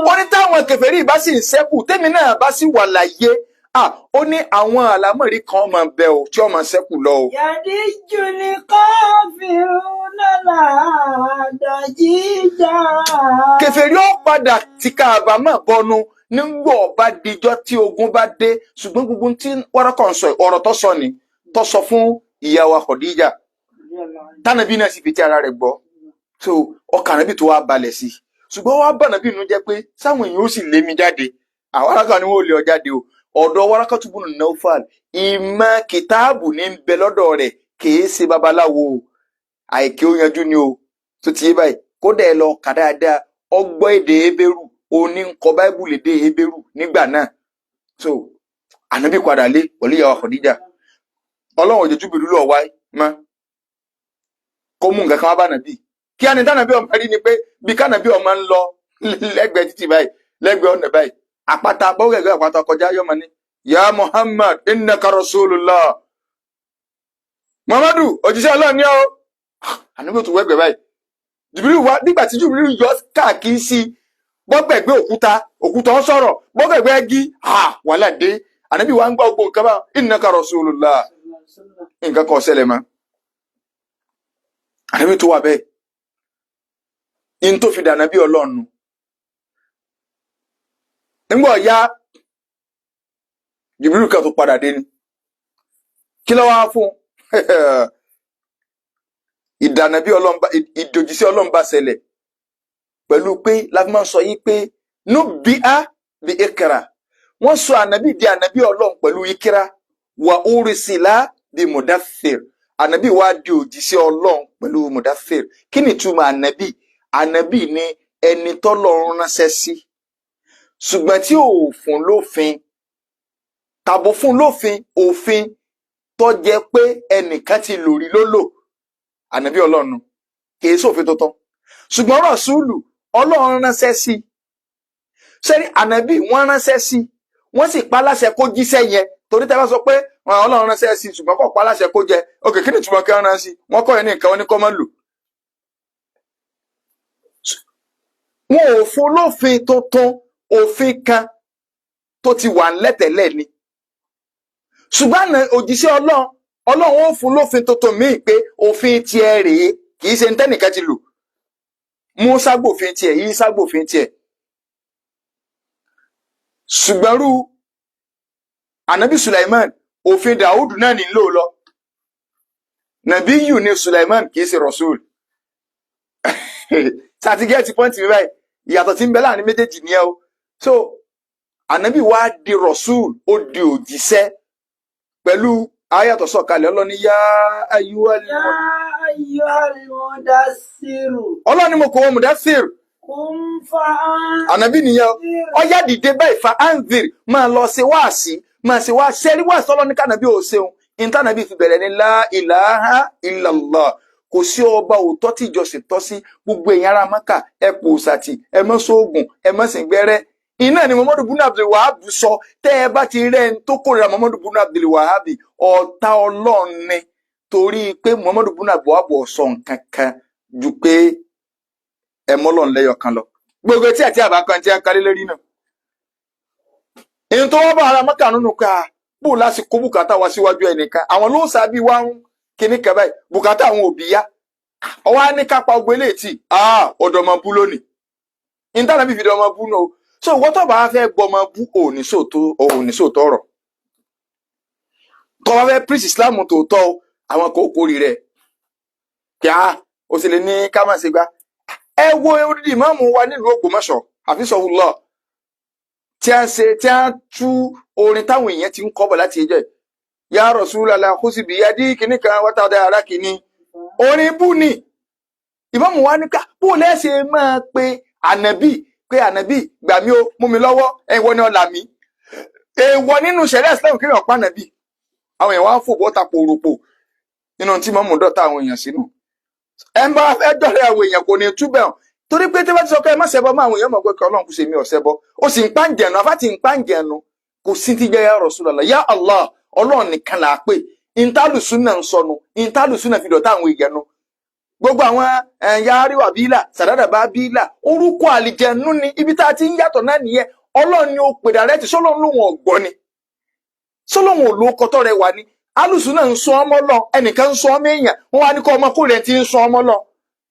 Ó ní táwọn kèfèrí bá sì ń ṣẹ́kù tèmi náà bá sì wà láyé ó ní àwọn àlámọ̀rí kan máa bẹ o tí ó máa ṣẹ́kù lọ o. Yàdí jù ní kọ́fìrú náà àdájíjà. Kèfèrí ó padà tí kábàámọ̀ bọnu nígbà ọba dijọ́ tí ogun bá dé ṣùgbọ́n gbogbo tí Waraka ń sọ ọ̀rọ̀ tó sọ ni tó sọ fún ìyá wa Khadija tánàbí náà sì fi tí ara rẹ̀ gbọ́ so ọkàn nàbí tó wá balẹ̀ sí ṣùgbọ́n wá bá nàbí inú jẹ́ pé sáwọn èèyàn ó sì lé mi jáde àwọn Waraka ni wọ́n ò lé ọ jáde o ọ̀dọ̀ Waraka ibn Nawfal ìmọ̀ kìtáàbù ní ń bẹ lọ́dọ̀ rẹ̀ kìí ṣe babaláwo àìkè ó yanjú ni o tó ti yé báyìí kódà ẹ lọ kà dáadáa ọgbọ́ èdè Hébérù òní ń kọ báíbù lédè Hébérù nígbà náà so ànábì padà lé pẹ̀lú ìyá wa Khadija Ọlọ́run òjò júbìlú lọ wáyé mọ́ kó mú nǹkan kan wá bá nàbí kí á ní tánàbí ọmọ rí ni pé bí kánàbí ọmọ ń lọ lẹ́gbẹ̀ẹ́ títì báyìí lẹ́gbẹ̀ẹ́ ọ̀nà báyìí àpáta bọ́wọ́gẹ̀gẹ́ àpáta kọjá yọmọ ní ya Muhammad innaka rasulullah Muhammadu òjíṣẹ́ Ọlọ́run ní ọ́ ànábì tó wẹ́gbẹ̀ẹ́ báyìí Jùbìlú wá nígbà tí Jùbìlú yọ káàkiri sí bọ́gbẹ̀gbẹ́ òkúta ń sọ̀rọ̀ bọ́gbẹ̀gbẹ́ igi wàhálà dé ànábì wa ń gbọ́ gbogbo nǹkan bá innaka rasulullah nǹkan kan ṣẹlẹ̀ mọ́ ànábì tó wà bẹ́ẹ̀ in tó fi dànà bí Ọlọ́run nígbà ọ̀yá Jùbìlú kan tó padà dé ni kí ló wá fún ìdànà bí Ọlọ́run ìdòjìsí Ọlọ́run bá ṣẹlẹ̀ pẹ̀lú pé láti máa sọ yí pé nú bí á bí Ikra wọ́n sọ ànábì di ànábì Ọlọ́run pẹ̀lú Ikra wà ursila bí Mudaththir ànábì wá di òjíṣẹ́ Ọlọ́run pẹ̀lú Mudaththir kí ni ìtumọ̀ ànábì ni ẹni tọ́lọ́run ránṣẹ́ sí ṣùgbọ́n tí ò fún lófin tàbó fún lófin òfin tó jẹ́ pé ẹnìkan ti lòrí lólò ànábì Ọlọ́run kìí sófin tuntun ṣùgbọ́n Rọ̀súùlù Ọlọ́run ránṣẹ́ sí ṣẹ́rí ànábì wọ́n ránṣẹ́ sí wọ́n sì pa láṣẹ kó jíṣẹ́ yẹn torí tẹ́ bá sọ pé Ọlọ́run ránṣẹ́ sí ṣùgbọ́n kò pa láṣẹ kó jẹ òkè kí ni túmọ̀ kí wọ́n rán sí wọ́n kọ́ ẹ̀ ní nǹkan wọn ní kọ́ mọ́ lò. Wọn ò fún lófin tuntun òfin kan tó ti wà lẹ́tẹ̀lẹ̀ ni ṣùgbọ́n òjíṣẹ́ Ọlọ́run ó fún lófin tuntun míì pé òfin tiẹ̀ rèé kì í ṣe ní tẹ́nìkan ti lò Mùsá gbòfin tiẹ̀ Ìsá gbòfin tiẹ̀ ṣùgbọ́n rú ànábì Sulaiman òfin Dàúdù náà ní lò lọ nàbí yù ní Sulaiman kì í ṣe Rasul sàtìgẹ́ẹ̀tì pọ́ǹtì mi báyìí ìyàtọ̀ tí ń bẹ láàrin méjèèjì nìyẹn o. So ànábì wá di rasul, ó di òjíṣẹ́ pẹ̀lú ayàtọ̀ sọ̀kalẹ̀ ọlọ́ni yá ayyuhal mudassiru. ọlọ́ni mo kò wọ́n mudassir. ànábì nìyẹn ó yá dìde báyìí fa anzir, máa lọ ṣe wáàsí, máa ṣe wáàsí. ṣẹ́rí wáàsí ọlọ́ni kànábì ò ṣeun ìntànàbì fi bẹ̀rẹ̀ ní la ilaha illallah, kò sí ọba òótọ́ tí ìjọsìn tọ́ sí. gbogbo èèyàn ará Mákà ẹ pò sàtì, ẹ mọ́ sóògùn, ẹ mọ́ sìn gbẹ́rẹ́. iná ni Muhammadu bin Abdul Wahab sọ, tẹ́ ẹ bá ti rẹ́ ẹni tó kórìíra Muhammadu bin Abdul Wahab, ọ̀tá Ọlọ́run ni, torí pé Muhammadu bin Abdul Wahab sọ nǹkan kan ju pé ẹ mọ́ Ọlọ́run lẹ́yọ̀ kan lọ. gbogbo etí àti àbá kan tí a kárí lórí náà. èyí tó wọ́n bá ará Mákà nínú ká bó láti kó bùkátà wá síwájú ẹnìkan, àwọn ló ń sábì wá ń kíní kan báyìí, bùkátà àwọn òbí yá ọwọ́ á ní kápá ogbó eléyìí ọ̀dọ̀ ọmọ bú lónìí ìntànà bí fìdí ọmọ bú náà. so ìwọ tó bá fẹ́ gbọ́ ọmọ bú òní sóòtọ́ ọ̀rọ̀ tó bá fẹ́ pírísì Islam tòótọ́ àwọn kò kórì rẹ̀ kí ó sì lè ní ká má ṣe gbá. ẹ wo odidi ìmáàmù wa nílùú Ògbómọ̀ṣọ́ àfisọ̀wùlọ̀ tí a tú orin táwọn èèyàn ti ń kọ́ bọ̀ láti ẹjọ́ ya Rasulullah khusibi yadi kìíní kan wátàdá ara kìíní orin bú ni. ìmáàmù wa ní ká bó lẹ́sẹ̀ máa pe ànàbì gbà mí ó mú mi lọ́wọ́ ẹ̀wọ́ ni ọ̀là mi. èèwọ̀ nínú ṣẹ̀ríà Islam kí èèyàn pa ànàbì. àwọn èèyàn wá ń fòbọ́ ta pòròpò nínú tí mọ́mù dọ̀tá àwọn èèyàn sínú. ẹ ń bá fẹ́ dọ̀rẹ́ àwọn èèyàn kò ní túbẹ̀ hàn torí pé tí wọ́n ti sọ pé ẹ má ṣẹbọ mọ́ àwọn èèyàn mọ̀ pé kí Ọlọ́run kù sí mi ọ̀ṣẹbọ ó sì ń pàǹjẹ̀nu afáàtì ń pàǹjẹ̀nu kò sí ti jẹ́ ya Rasulullah ya Allah Ọlọ́run nìkan là á pè. ìntàlùsúnà ń sọnù, ìntàlùsúnà fi dọ̀tá àwọn èèyàn nu. gbogbo àwọn yàrá bíílà sàdádà bá bíílà orúkọ àlìjẹnu ni ibi tá a ti ń yàtọ̀ náà nìyẹn. Ọlọ́run ni ó pè dàrẹ́tì sọ́lọ́run lòun ọ̀gbọ́n ni sọ́lọ́run ò lo kọtọ́ rẹ wà ní. alùsùnà ń sọ ọmọ lọ ẹnìkan ń sọ ọmọ èèyàn wọn wá ní kọ́ ọmọ kó rẹ ti ń sọ ọmọ lọ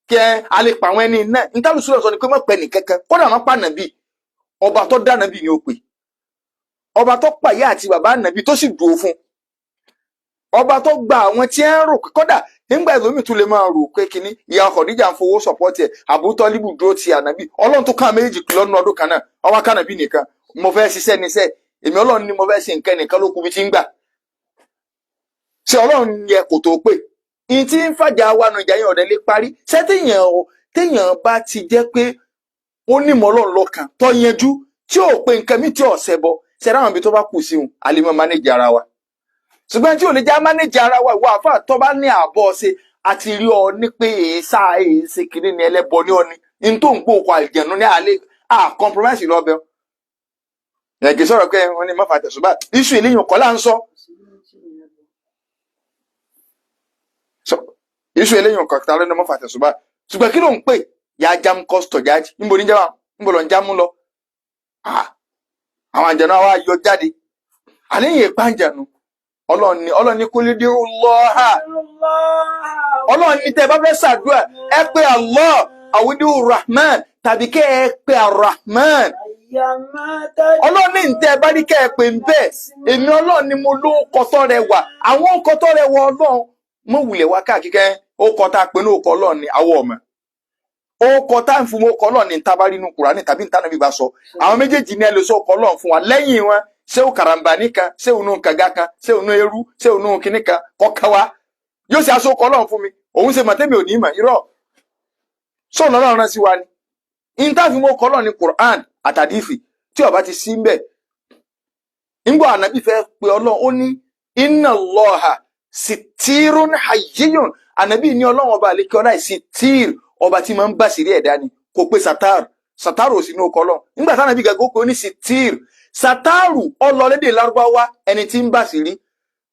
kí a lè pa àwọn ẹni náà. ìntàlùsùnà sọ ni pé má pẹ́ nìkankan kódà má pa nàbì. ọba tó dá nàbì ni ó pè, ọba tó pàyà àti bàbá nàbì tó sì dúró fún, ọba tó gba àwọn tí ń rò kódà nígbà ìlómi tún lè máa rò pé kínní ìyá Khadija ń fowó sọpọ́tì ẹ̀ Abu Tọ́líbù dúró ti ànábì. Ọlọ́run tó ká méjì kìlọ́ nínú ọdún kan náà ọwọ́ kánàbì nìkan mo fẹ́ ṣiṣẹ́ níṣẹ́ èmi Ọlọ́run ni mo fẹ́ ṣe nǹkan nìkan ló kú bí ti ń gbà. ṣé Ọlọ́run yẹ kò tó pé ìyìn tí ń fàjà wa nù ìjà yẹn ọ̀dẹ́ lè parí. ṣé téèyàn bá ti jẹ́ pé ó nímọ̀ Ọlọ́run lọ́kàn tó yanjú tí ò pé nǹkan mi tí ò ṣẹbọ ṣe ráwọn ibi tó bá kù sí òun àlèmọ́ mánéjì ara wa. ṣùgbọ́n tí ò lè já mánéjì ara wa ìwọ àfáà tó bá ní àbọ̀ ṣe àti rí ọ ní pé èèṣe kìíní ni ẹlẹ́bọ ní ọ ní ní tó ń gbó okò àlìjẹ̀nu ní alẹ́ compromise lọ́bẹ̀. ẹ̀gẹ́ sọ̀rọ̀ pé wọ́n ní mọ́fà tẹ̀sùbá iṣu ìléyìn kọ́ là ń sọ. iṣu ìléyìn kọ́ ta lọ́nà mọ́fà tẹ̀sùbá ṣùgbọ́n kí ló ń pè ya jam kọ́sítọ̀ jáde níbo ní jábà níbo lọ ń jámú lọ. àwọn àjẹnú àwa yọ jáde àléyìn ìpàǹjẹ̀nu Ọlọ́run ní kúlí dí lọ́ha. Ọlọ́run ní tẹ́ bá fẹ́ ṣàdúrà ẹ pé Allah àwùdí Rahman tàbí kẹ́ ẹ pé Rahman. Ọlọ́run ní tẹ́ bá ní kẹ́ ẹ pé ń bẹ́ẹ̀ èmi Ọlọ́run ni mo ló kọ́tọ́ rẹ wà àwọn kọ́tọ́ rẹ wọ Ọlọ́run mo wulẹ̀ wá káàkiri ó kọ́ tá a pé ní òkọ́ Ọlọ́run ní àwọ̀ ọ̀mọ̀ ó kọ́ tá a fún òkọ́ Ọlọ́run ní tábárí inú Kùránì tàbí níta Ànábì bá sọ àwọn méjèèjì ní ẹ lè sọ òkọ́ Ọlọ́run fún wa lẹ́yìn wọn ṣé o karambani kan ṣé o nu kàga kan ṣé o nu eru ṣé o nu kinní kan kọ́ka wa yóò ṣe aṣọ ọkọ̀ Ọlọ́run fún mi òun ṣe mọ̀tẹ́mi ò ní mọ̀ irọ́ sọ̀nà Ọlọ́run rán sí wa ni ìntàfimọ́ ọkọ̀ Ọlọ́run ní Quran àtàdífì tí ọba ti sí mbẹ̀ nígbà Ànábì fẹ́ pé Ọlọ́run ó ní inna Allaha sitirun hayyun Ànábì ní Ọlọ́run ọba àlékè ọlá sitir ọba tí máa ń bá sírí ẹ̀dá ni kò pé satar ò sí ní ọkọ̀ Ọlọ́run nígbà tí Ànábì gàgó pé ó ní sitir sataru ọlọlédè Lárúbáwá ẹni tí ń bà sí rí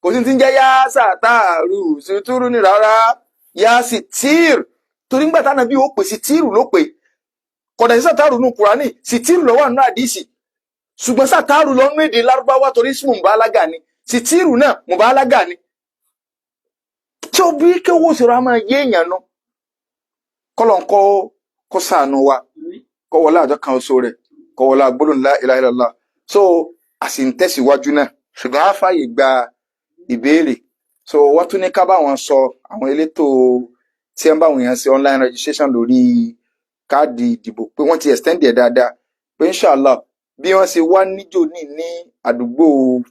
kò sí ti ń jẹ́ yá sataru sùtúrú ní rárá yá sitir torí ńgbà tí Ànábì ó pè sitiru ló pè kódà sí sataru nù Kùránì sitiru ló wà nínú àdìsí ṣùgbọ́n sataru lọ nínú èdè Lárúbáwá torí ismu mubalaga ni sitiru náà mubalaga ni tí ó bí kí owó ìṣòro a máa yé èèyàn nu kọ́lọ̀ ń kọ́ sànù wa kọ́ wọlé àjọ kan oṣù rẹ̀ kọ́ wọlé gbólóhùn la ilaha illallah. So a sì ń tẹ̀síwájú náà ṣùgbọ́n a fààyè gba ìbéèrè so wọ́n tún ní ká bá wọn sọ àwọn elétò tí wọ́n bá àwọn èèyàn ṣe online registration lórí káàdì ìdìbò pé wọ́n ti extend ẹ̀ dáadáa pé inshallah bí wọ́n ṣe wá níjò ní àdúgbò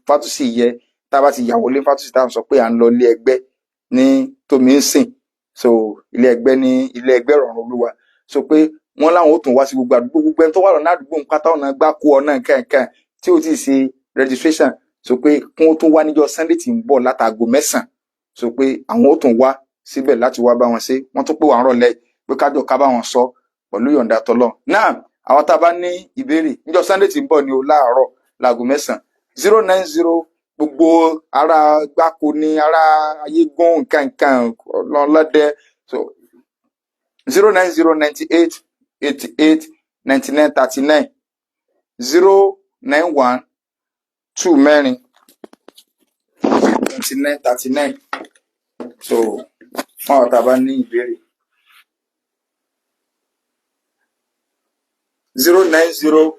Fátúsì yẹ tá a bá ti yà wọlé Fátúsì tá à ń sọ pé à ń lọ ilé ẹgbẹ́ ní Tóminsìn so ilé ẹgbẹ́ Ìrọ̀rùn Olúwa so pé wọ́n láwọn ó tún wá sí gbogbo àdúgbò gbogbo ẹni tó wà lọ́nà àdúgbò pátá ọ̀nà gbáko ọ̀nà nǹkan tí ó ti ṣe registration so pé kí wọ́n tún wá níjọ́ Sunday tí ń bọ̀ látago 9 so pé àwọn ó tún wá síbẹ̀ láti wá bá wọn ṣe wọ́n tún pè wá ń rọ̀lẹ́ pé kájọ ká bá wọn sọ pẹ̀lú yọ̀ǹda tọ́lọ̀ náà àwọn tá a bá ní ìbéèrè níjọ́ Sunday tí ń bọ̀ ní o láàárọ̀ láago 9 090 gbogbo ara gbáko ní ara ayégún nǹkan lọ́lọ́dẹ so 09098 88 99 39 091 2 mẹ́rin 99 39 so fún àwọn tá a bá ní ìbéèrè 090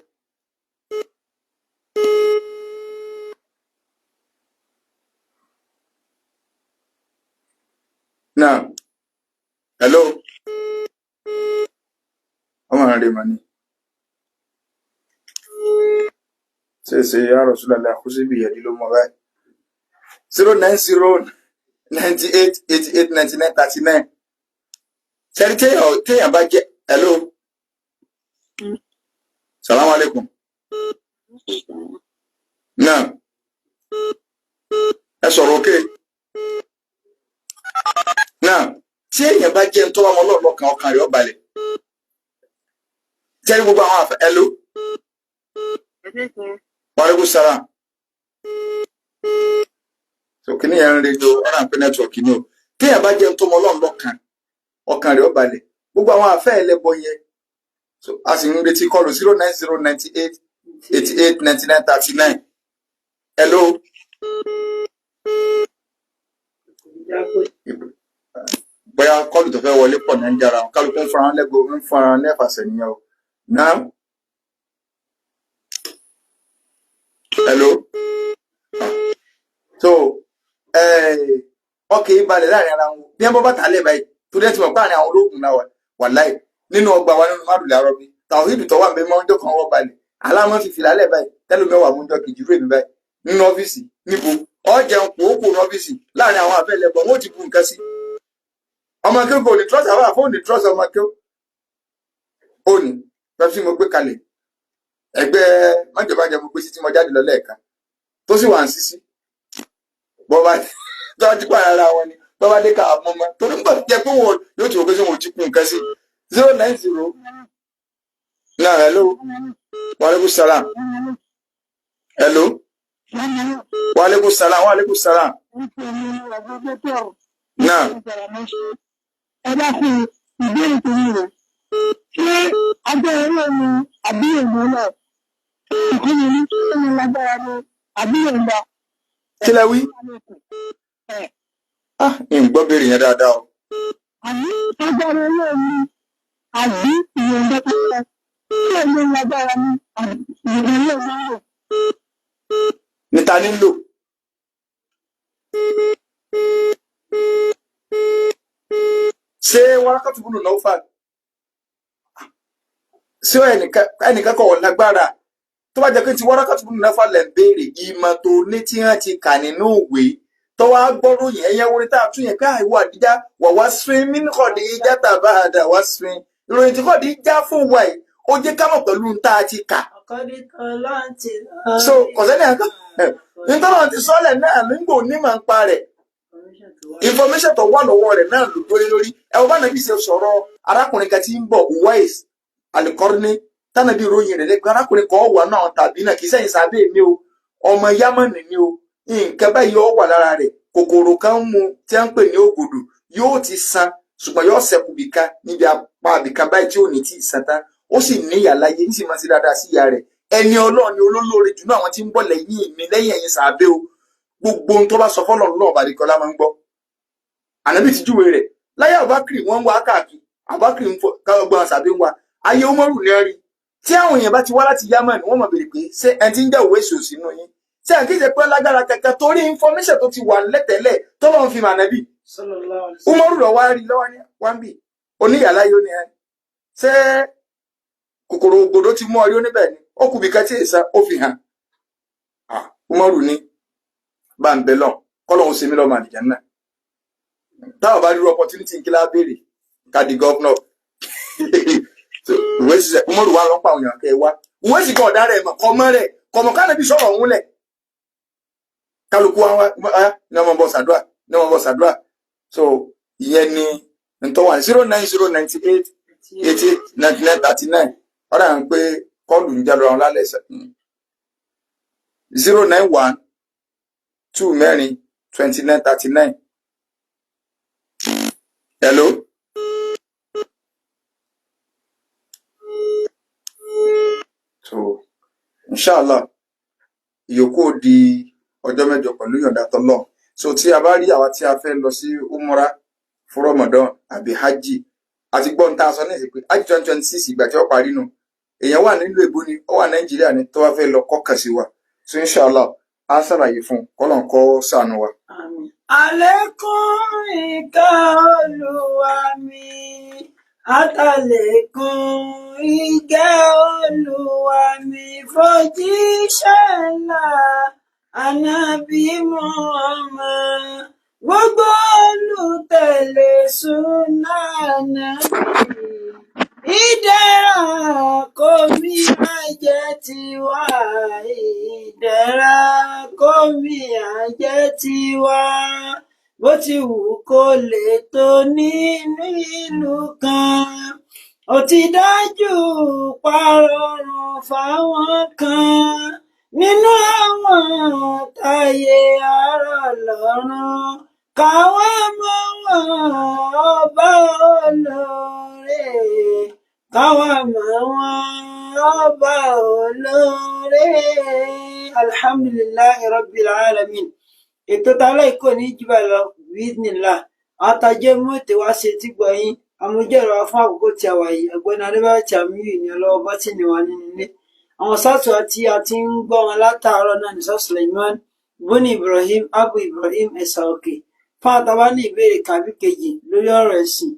náà hello ọmọ rẹ̀ mọ̀ ní ṣe ya Rasulullah kó sí bí ìyẹ̀dí ló mọ̀ báyìí 090 98 88 99 39 ṣẹ́rí téèyàn bá jẹ́ hello salamu alaikum náà ẹ sọ̀rọ̀ òkè náà tí èèyàn bá jẹ́ tó wà mọ́ lọ́ọ̀lọ́kan ọkàn rẹ̀ ó balẹ̀ ṣẹ́rí gbogbo àwọn àfẹ́ hello wàlúkú sára so kí ni ẹ̀ ń rédíò ọ̀nà àpẹ nẹ́tíwọ̀kì ni o téèyàn bá jẹ́ tó mọ́ lọ́ọ̀lọ́kan ọkàn rẹ̀ ó balẹ̀ gbogbo àwọn àfẹ́ ẹlẹ́bọ yẹn so a sì ń retí kọlù 09098 88 99 39 hello bóyá kọlù tó fẹ́ wọlé pọ̀ ní ń jára kálukú ń fara lẹ́gbẹ̀ẹ́ ń fara nẹ́fàṣẹ nìyẹn o náà hello so ọkè ìbalẹ̀ láàrin ara wọn bí wọ́n bọ́ bàtà lẹ̀ báyìí tó dẹ́ ti mọ̀ pé àárín àwọn olóògùn náà wà láì nínú ọgbà wa nínú márùn làárọ̀ bí tàwíìdù tó wà ń bẹ mọ́ ọjọ́ kan wọ́n balẹ̀ aláwọ̀ fífi lálẹ́ báyìí tẹ́lómẹ́wàá mú ọjọ́ kejì rú èmi báyìí nínú ọ́fíìsì níbo ọ̀jẹun kòókò ní ọ́fíìsì láàrin àwọn àfẹ́lẹ́bọ̀ wọ́n ti bu nǹkan sí ọmọ akéwì kò ní trọ́sì àwọn àfọ́ọ̀nì trọ́sì ọmọ akéwì ó ní pẹ́psì mo gbé kalẹ̀ ẹgbẹ́ májèmájẹ mo gbé sí tí mo jáde lọ lẹ́ẹ̀kan tó sì wà ń sísí bọ́ba tó ti pa ara wọn ni bọ́ba dé ká àmọ́ mọ́ tó nígbà tó jẹ́ pé wọn yóò ti wò pé wọn ò ti kún nǹkan sí 090 náà hello wàlẹ́kùn salam hello wàlẹ́kùn salam wàlẹ́kùn salam náà. ẹ dákun ìbéèrè tó ní rẹ ṣé ọjọ́ eré ni àbí èèmọ náà ìkíni ní kí ó ní lágbára ní àbí èèmọ. kí lẹ wí. ń gbọ́ béèrè yẹn dáadáa o. àbí ọjọ́ eré ni àbí ìyọ̀ǹda tó lọ kí ó ní lágbára ní ìyọ̀ǹda náà. níta nílò. ṣé Wárákàtù búnú Náúfàl ṣé ẹnìkan kọ̀ wọ́n lágbára tó bá jẹ́ pé ti Wárákàtù búnú Náúfàl lẹ̀ ń béèrè ìmọ̀ tó ní tí wọ́n ti kà nínú ìwé tó wá gbọ́rọ̀ yẹn ẹ̀yẹ orin tá a tún yẹn pé àìwọ̀ Àdíjà wà wá swin mí kọ̀dí ìjà tàbá àdà wá swin ìròyìn tí kọ̀dí ìjà fún wa yìí ó jẹ́ ká mọ̀ pẹ̀lú tá a ti kà. so kọ̀sẹ́ni àká nítorí ti sọ́lẹ̀ náà nígbò onímọ̀ ń pa rẹ̀ information tó wà lọ́wọ́ rẹ̀ náà ló gbólé lórí ẹ̀wọ̀n bá nàbí ṣe sọ̀rọ̀ arákùnrin kan tí ń bọ̀ Uwais Al-Qarni tánàbí ròyìn rẹ̀ lẹ́gbẹ̀ẹ́ arákùnrin kan wà náà tàbí náà kì í sẹ́yìn sábẹ́ mi o ọmọ Yámánì ni o nǹkan báyìí ó wà lára rẹ̀ kòkòrò kan mu tí a ń pè ní ògòdò yóò ti san ṣùgbọ́n yóò ṣẹ́kù bìkan níbi apá bìkan báyìí tí ò ní tí ì san tán ó sì ní ìyá láyé ní sì máa ṣe dáadáa sí ìyá rẹ̀ ẹni Ọlọ́run ni olólóore jù náà àwọn tí ń bọ̀ lẹ́yìn mi lẹ́yìn ẹ̀yin sábẹ́ o gbogbo ohun tó bá sọ fọ́lọ́run lọ́wọ́ bàdìkọ́lá máa ń gbọ́ ànábì ti júwe rẹ̀ láyé Abubakar wọ́n ń wá káàkiri Abubakar ń gbọ́n sàbí ń wá ayé Umaru ní rí tí àwọn èèyàn bá ti wá láti Yámánì wọ́n mọ̀ béèrè pé ṣé ẹni tí ń jẹ́ òwe èso sínú yín ṣé ẹ̀ kí ṣe pé lágbára kẹ̀kẹ́ torí information tó ti wà lẹ́tẹ̀lẹ̀ tó lọ́n fi mà ànábì Umaru lọ wá rí lọ́wọ́ ní wáńbì oníyàlá yóò ní ẹ ṣé kòkòrò ògbòdó ti mú ọ yóò níbẹ̀ ni ó kù bí kẹ́tí ìsá ó fi hàn. Umaru ní bá ń bẹ lọ kọ́lọ́hún ṣe mí lọ́mọ àdìjẹ́ náà táwọn bá rí opportunity kí lá béèrè ká di gọ́vnọ̀. Ìwé ṣiṣẹ́ Umaru wá lọ́pàá òyìn àkẹ́ wá ìwé sì kọ́ ọ̀dá rẹ̀ kọ́mọ́ rẹ̀ kọ́mọ́ ká níbi sọ̀rọ̀ òun lẹ̀ kálukú wa ní ọmọ bọ̀ sàdúrà so ìyẹn ni ntọ́wà 09098889939 ọ̀rọ̀ à ń pé kọ́ọ̀lù ń jalọ àwọn lálẹ́ 091242939. Hello. So inshallah ìyókù di ọjọ́ mẹ́jọ pẹ̀lú yọ̀ǹda tọ́lọ́. So tí a bá rí àwa tí a fẹ́ lọ sí umra fún Ramadan àbí hajj àti gbọ́n tá a sọ ní ìsìn pé hajj 2026 ìgbà tí ó parí nù èèyàn wà nílùú èbó ni ó wà Nàìjíríà ni tó wá fẹ́ lọ kọ́kàn sí wa. So inshallah á ṣàlàyé fún kọ́lọ́n kọ́ ṣàánú wa. Àlékún ìkẹ́ Olúwa mi, àtàlékún ìkẹ́ Olúwa mi, fòjíṣẹ́ ńlá Ànábì Muhammad, gbogbo olùtẹ̀lé súnà Ànábì. Ìdẹ̀ra kò mí máa jẹ́ tiwa, ìdẹ̀ra kò mí máa jẹ́ tiwa. Bó ti wù kó lè tó nínú ìlú kan, ó ti dájú parọ́rùn fáwọn kan nínú àwọn táyé ará lọ́rùn. Káwá mọ́ wọn ọba olóore, káwá mọ́ wọn ọba olóore. Alhamdulillahi Rabbil Alamin. Ètò tààlà ìkò ní jùbà lọ bídnìlá àtàjẹ́ mú ètè wá ṣe tí gbọ́ yín amújẹ́rọ fún àkókò tí a wà yìí Ọ̀gbẹ́ni Adébáyọ̀ Tìámíyù ní ọlọ́wọ́ bá tì ní wa nínú ilé. Àwọn sátọ̀ tí a ti ń gbọ́ wọn látàárọ̀ náà ní Sọ́ọ̀ Suleiman Buni Ibrahim Abu Ibrahim Ẹ̀sà Òkè. Fún àtàbá ní ìbéèrè kàbí kejì lórí ọ̀rọ̀ ẹ̀sìn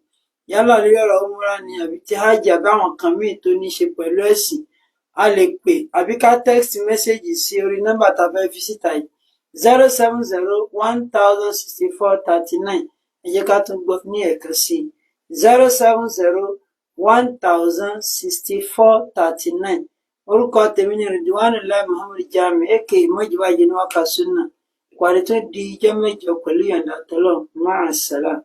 yálà lórí ọ̀rọ̀ umra ni àbí ti hajj àbí àwọn kan míì tó ní ṣe pẹ̀lú ẹ̀sìn, a lè pè àbí ká text mẹ́sẹ̀gì sí orí nọ́mbà tá a fẹ́ fi síta yìí 070-1064-39. Ẹ jẹ́ ká tún gbọ́ ní ẹ̀kan sí 070-1064-39. Orúkọ tèmi ni Ridwanullahi Muhammad Jami aka Mojiba Jinwaka Sunna. Ìpàdé tó di ijọ́ mẹ́jọ pẹ̀lú yọ̀ǹda tọ́lọ́run. Ma'as salam.